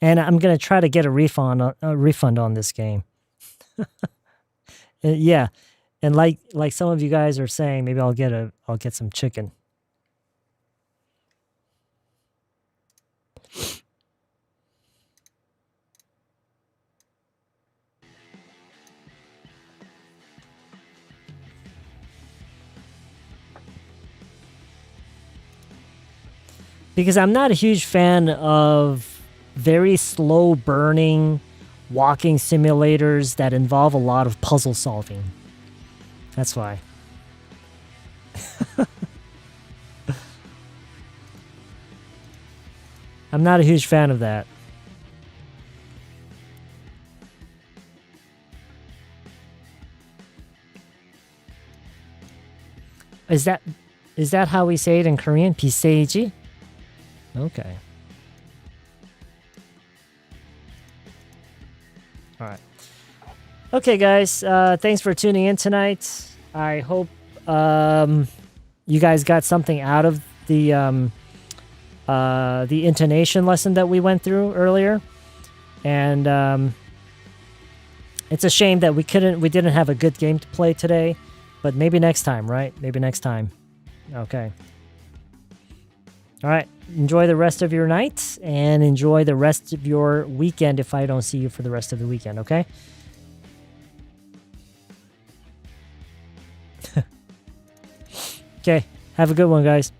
And I'm going to try to get a refund on this game. Yeah. And like some of you guys are saying, maybe I'll get some chicken. Because I'm not a huge fan of very slow burning walking simulators that involve a lot of puzzle solving. That's why. I'm not a huge fan of that. Is that how we say it in Korean? 비세이지? Okay. All right. Okay, guys. Thanks for tuning in tonight. I hope you guys got something out of the intonation lesson that we went through earlier. And it's a shame that we didn't have a good game to play today. But maybe next time, right? Maybe next time. Okay. All right. Enjoy the rest of your night and enjoy the rest of your weekend if I don't see you for the rest of the weekend, okay? Okay. Have a good one, guys.